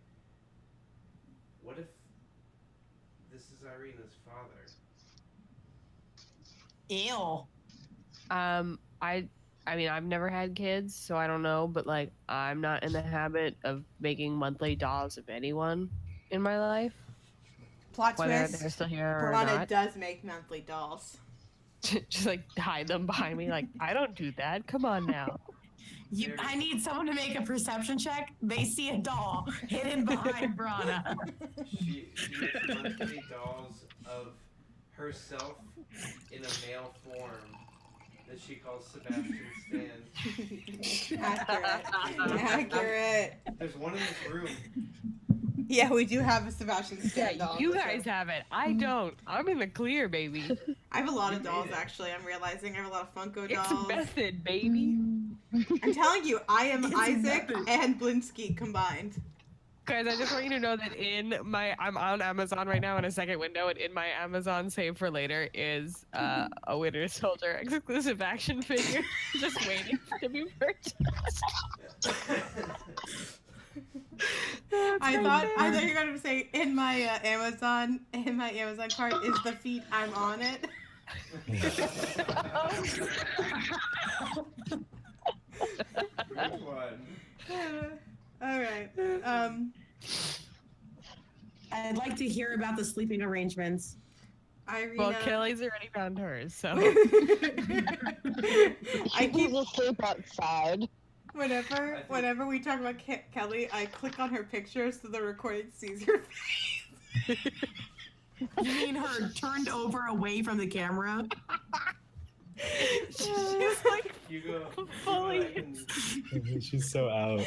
What if this is Irina's father? Ew. I mean, I've never had kids, so I don't know, but like, I'm not in the habit of making monthly dolls of anyone in my life, Plot whether twist. they're still here or Piranha not. does make monthly dolls. Just like hide them behind me, like, I don't do that. Come on now. I need someone to make a perception check. They see a doll hidden behind Brana. She makes monthly dolls of herself in a male form that she calls Sebastian Stan. Accurate. There's one in this room. Yeah, we do have a Sebastian Stan doll. You guys have it. I don't. I'm in the clear, baby. I have a lot of dolls, actually. I'm realizing I have a lot of Funko dolls. It's method, baby. I'm telling you, I am Isaac and Blinsky combined. Guys, I just want you to know that I'm on Amazon right now in a second window, and in my Amazon save for later is a Winter Soldier exclusive action figure just waiting to be purchased. I thought you were gonna say in my Amazon cart is the feet I'm on it. Good one. All right. I'd like to hear about the sleeping arrangements. Irina. Well, Kelly's already found hers, so. I keep asleep outside. Whenever we talk about Kelly, I click on her picture so the recording sees your face. You mean her turned over away from the camera? She's like Hugo, fully. She's so out.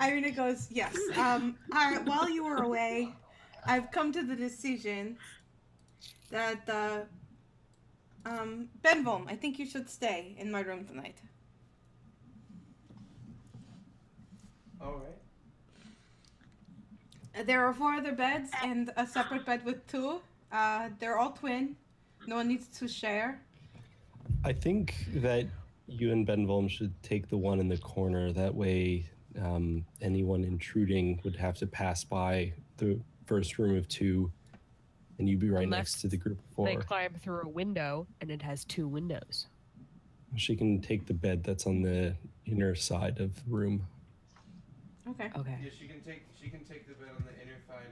Irina goes, yes. While you were away, I've come to the decision that Benvolm, I think you should stay in my room tonight. All right. There are 4 other beds and a separate bed with 2. They're all twin. No one needs to share. I think that you and Benvolm should take the one in the corner. That way, anyone intruding would have to pass by the first room of 2, and you'd be right next to the group of 4. They climb through a window, and it has 2 windows. She can take the bed that's on the inner side of the room. Okay. Okay. Yeah, she can take the bed on the inner side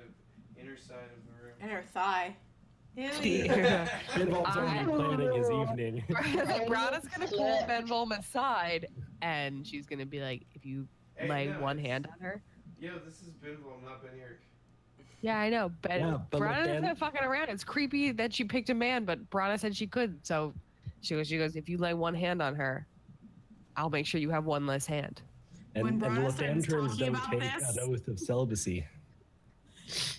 inner side of the room. And her thigh. Benvol's already planning his evening. Brana's gonna pull Benvolm aside, and she's gonna be like, if you lay one hand on her. Yo, this is Benvol, not Ben-Eric. Yeah, I know, but Brana's look, not fucking around. It's creepy that she picked a man, but Brana said she could, so she goes, if you lay one hand on her, I'll make sure you have one less hand. When Brana starts Lothandrins talking don't about take this- an oath of celibacy.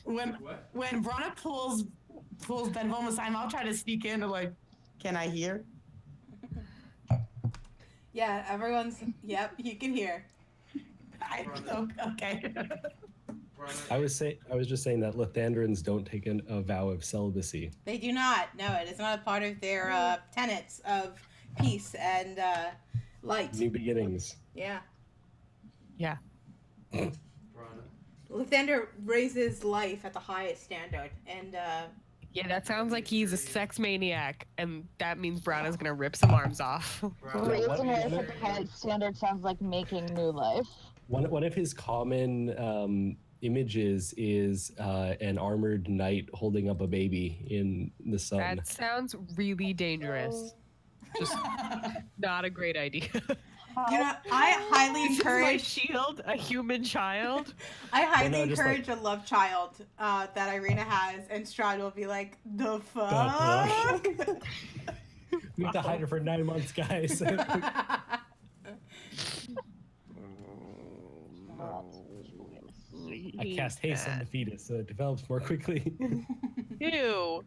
When Brana pulls Benvolm aside, I'll try to sneak in and like, can I hear? Yeah, everyone's. Yep, you can hear. Okay. I was just saying that Lothandrins don't take a vow of celibacy. They do not. No, it is not a part of their tenets of peace and light. New beginnings. Yeah. Yeah. Lathander raises life at the highest standard, and yeah, that sounds like he's a sex maniac, and that means Brana's gonna rip some arms off. Raising life at the highest standard sounds like making new life. One of his common images is an armored knight holding up a baby in the sun. That sounds really dangerous. Just not a great idea. you know, I highly This is my encourage. shield, a human child. I highly No, just encourage a love child that Irina has, and Strahd will be like, the fuck? fuck? We have to hide her for 9 months, guys. I cast haste on the fetus so it develops more quickly. Ew.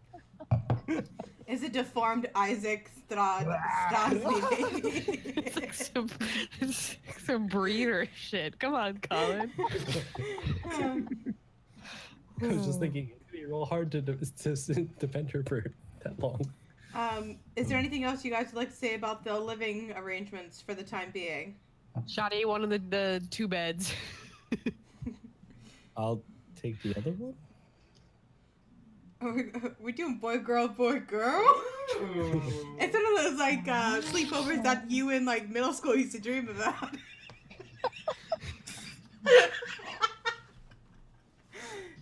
Is a deformed Isaac Strasny baby. It's like some breeder shit. Come on, Colin. I was just thinking, it's gonna be real hard to defend her for that long. Is there anything else you guys would like to say about the living arrangements for the time being? Shadi, one of the two beds. I'll take the other one. We're doing boy, girl, boy, girl? It's one of those, like, sleepovers that you in, like, middle school used to dream about.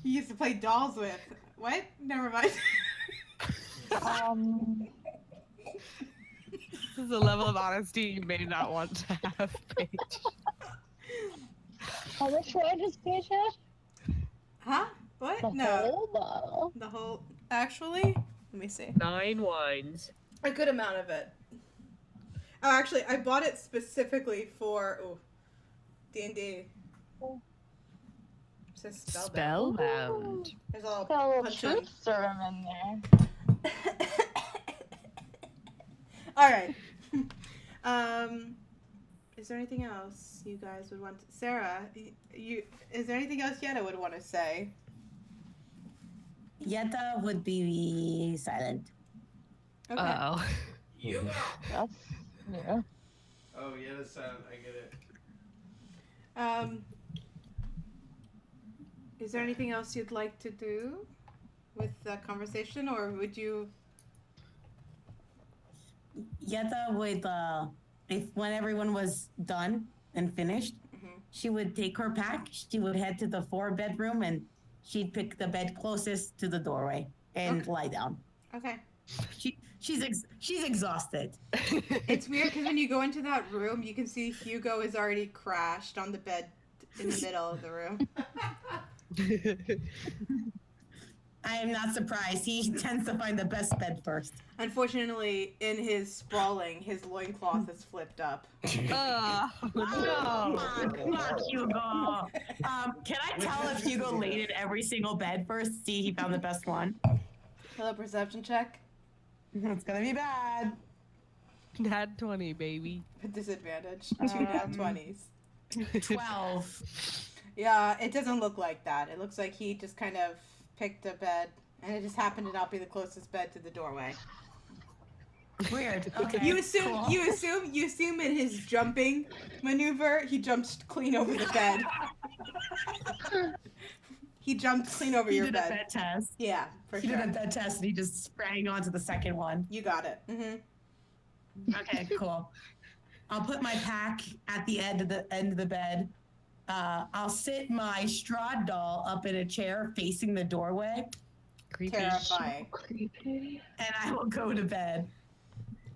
You used to play dolls with. What? Never mind. This is a level of honesty you may not want to have, Paige. How much red is Paige at? Huh? What? The No. whole bottle. The whole... Actually, let me see. 9 wines. A good amount of it. Oh, actually, I bought it specifically for D&D. It says spellbound. Spellbound. There's all Got a little punching. truth serum in there. All right. Is there anything else you guys would want to... Sarah, is there anything else Yetta would want to say? Yetta would be silent. Okay. Uh-oh. That's new. Oh, yeah, that's silent. I get it. Is there anything else you'd like to do with the conversation, or would you... Yetta would, when everyone was done and finished, she would take her pack, she would head to the 4-bedroom, and she'd pick the bed closest to the doorway and lie down. Okay. She's exhausted. It's weird because when you go into that room, you can see Hugo is already crashed on the bed in the middle of the room. I am not surprised. He tends to find the best bed first. Unfortunately, in his sprawling, his loincloth is flipped up. No. Fuck Hugo. Can I tell if Hugo laid in every single bed first? See, he found the best one. Hello, perception check. It's gonna be bad. Nat 20, baby. Disadvantage. 2 nat 20s. 12. Yeah, it doesn't look like that. It looks like he just kind of picked a bed, and it just happened to not be the closest bed to the doorway. Weird. Okay. You assume cool. you assume in his jumping maneuver, he jumps clean over the bed. He jumped clean over your did bed. a bed test. Yeah, for He sure. did a bed test and he just sprang onto the second one. You got it. Okay, cool. I'll put my pack at the end of the bed. I'll sit my straw doll up in a chair facing the doorway, Creepy. Terrifying. Creepy. and I will go to bed.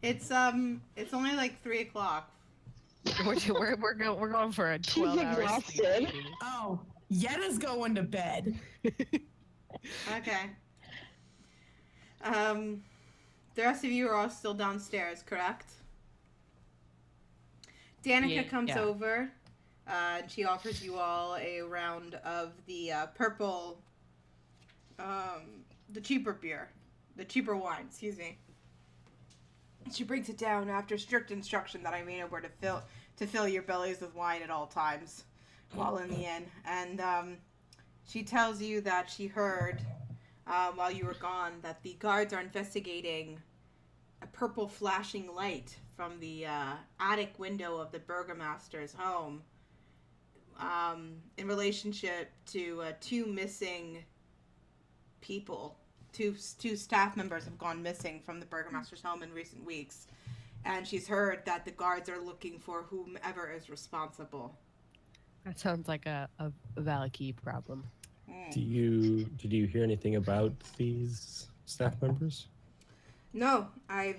It's only like 3 o'clock. We're going for a She's 12-hour exhausted. sleep. Oh, Yetta's going to bed. Okay. The rest of you are all still downstairs, correct? Danica comes Yeah. over. And she offers you all a round of the purple, the cheaper beer, the cheaper wine. Excuse me. She brings it down after strict instruction that I made her to fill your bellies with wine at all times while in the inn. And she tells you that she heard while you were gone that the guards are investigating a purple flashing light from the attic window of the burgomaster's home in relationship to 2 missing people. Two staff members have gone missing from the burgomaster's home in recent weeks, and she's heard that the guards are looking for whomever is responsible. That sounds like a Valaki problem. Did you hear anything about these staff members? No, I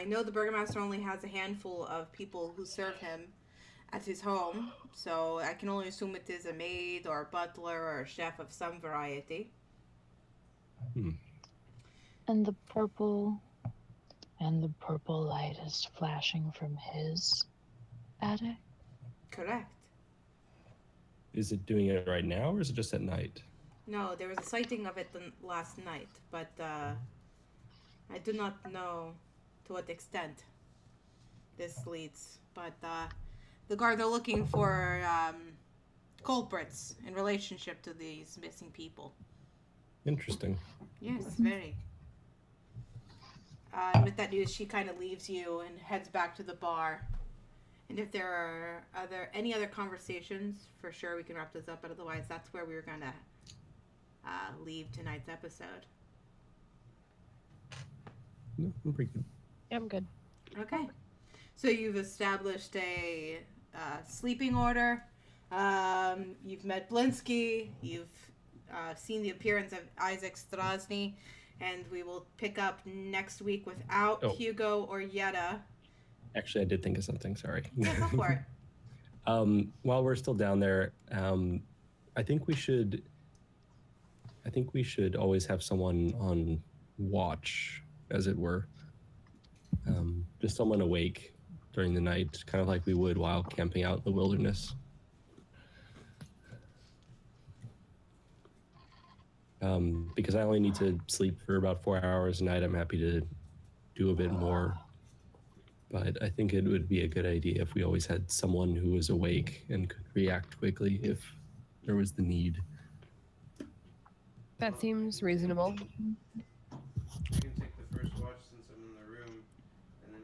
know the burgomaster only has a handful of people who serve him at his home, so I can only assume it is a maid or a butler or a chef of some variety. And the purple light is flashing from his attic. Correct. Is it doing it right now, or is it just at night? No, there was a sighting of it last night, but I do not know to what extent this leads. But the guards are looking for culprits in relationship to these missing people. Interesting. Yes, very. And with that news, she kind of leaves you and heads back to the bar. And if there are any other conversations, for sure we can wrap this up. But otherwise, that's where we were gonna leave tonight's episode. No, I'm pretty good. Yeah, I'm good. Okay. So you've established a sleeping order. You've met Blinsky. You've seen the appearance of Isaac Strasny. And we will pick up next week without Hugo or Yetta. Actually, I did think of something. Sorry. Yeah, go for it. While we're still down there, I think we should always have someone on watch, as it were. Just someone awake during the night, kind of like we would while camping out in the wilderness. Because I only need to sleep for about 4 hours a night. I'm happy to do a bit more. But I think it would be a good idea if we always had someone who was awake and could react quickly if there was the need. That seems reasonable. I can take the first watch since I'm in the room, and then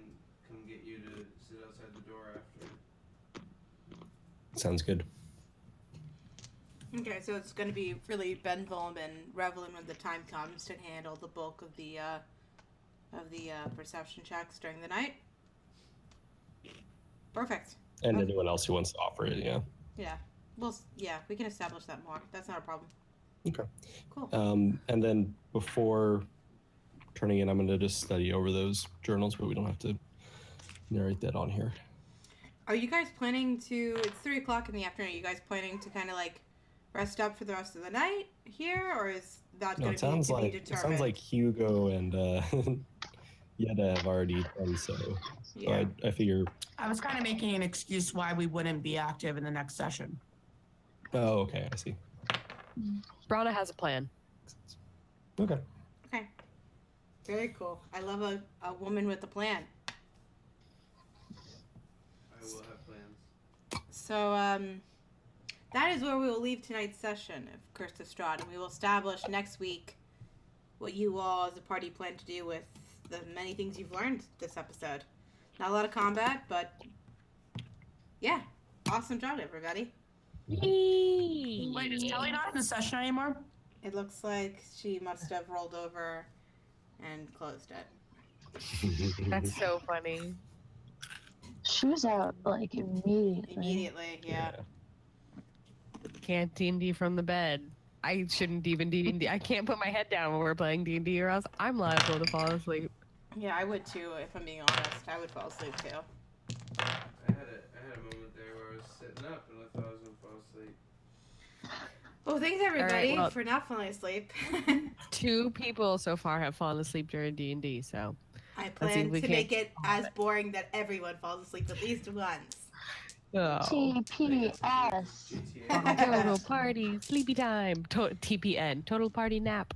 come get you to sit outside the door after. Sounds good. Okay, so it's going to be really Benvolm and Revelin when the time comes to handle the bulk of the perception checks during the night. Perfect. And anyone else who wants to offer it, yeah. Yeah. We can establish that more. That's not a problem. Okay. Cool. And then before turning in, I'm going to just study over those journals, but we don't have to narrate that on here. Are you guys planning to? It's 3 o'clock in the afternoon. Are you guys planning to kind of like rest up for the rest of the night here, or is that going to be determined? It sounds like Hugo and Yetta have already done so. Yeah. So I figure. I was kind of making an excuse why we wouldn't be active in the next session. Oh, okay. I see. Brana has a plan. Okay. Okay. Very cool. I love a woman with a plan. I will have plans. So, that is where we will leave tonight's session of Curse of Strahd, and we will establish next week what you all as a party plan to do with the many things you've learned this episode. Not a lot of combat, but yeah, awesome job, everybody. Wait, is Kelly not in the session anymore? It looks like she must have rolled over and closed it. That's so funny. She was out like immediately. Immediately, yeah. can't D&D from the bed. I shouldn't even D&D. I can't put my head down when we're playing D&D, or else I'm liable to fall asleep. Yeah, I would too. If I'm being honest, I would fall asleep too. I had a moment there where I was sitting up and I thought I was gonna fall asleep. Well, thanks everybody well- for not falling asleep. 2 people so far have fallen asleep during D&D, so I Let's see plan if we to can't- make it as boring that everyone falls asleep at least once. oh. TPS. Total party, sleepy time. TPN, total party nap.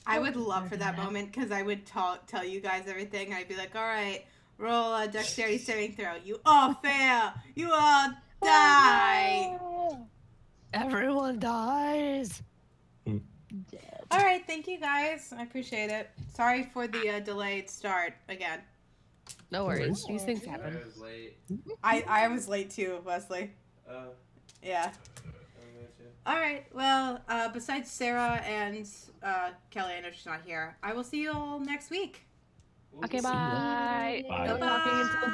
I would love for that moment because I would tell you guys everything. I'd be like, all right, roll a dexterity saving throw. You all fail. You all die. Everyone dies. All right, thank you guys. I appreciate it. Sorry for the delayed start again. No worries. These things happen. I was late. I was late too, Wesley. Yeah. All right. Well, besides Sarah and Kelly, I know she's not here. I will see you all next week. Okay, bye. Bye. No talking until the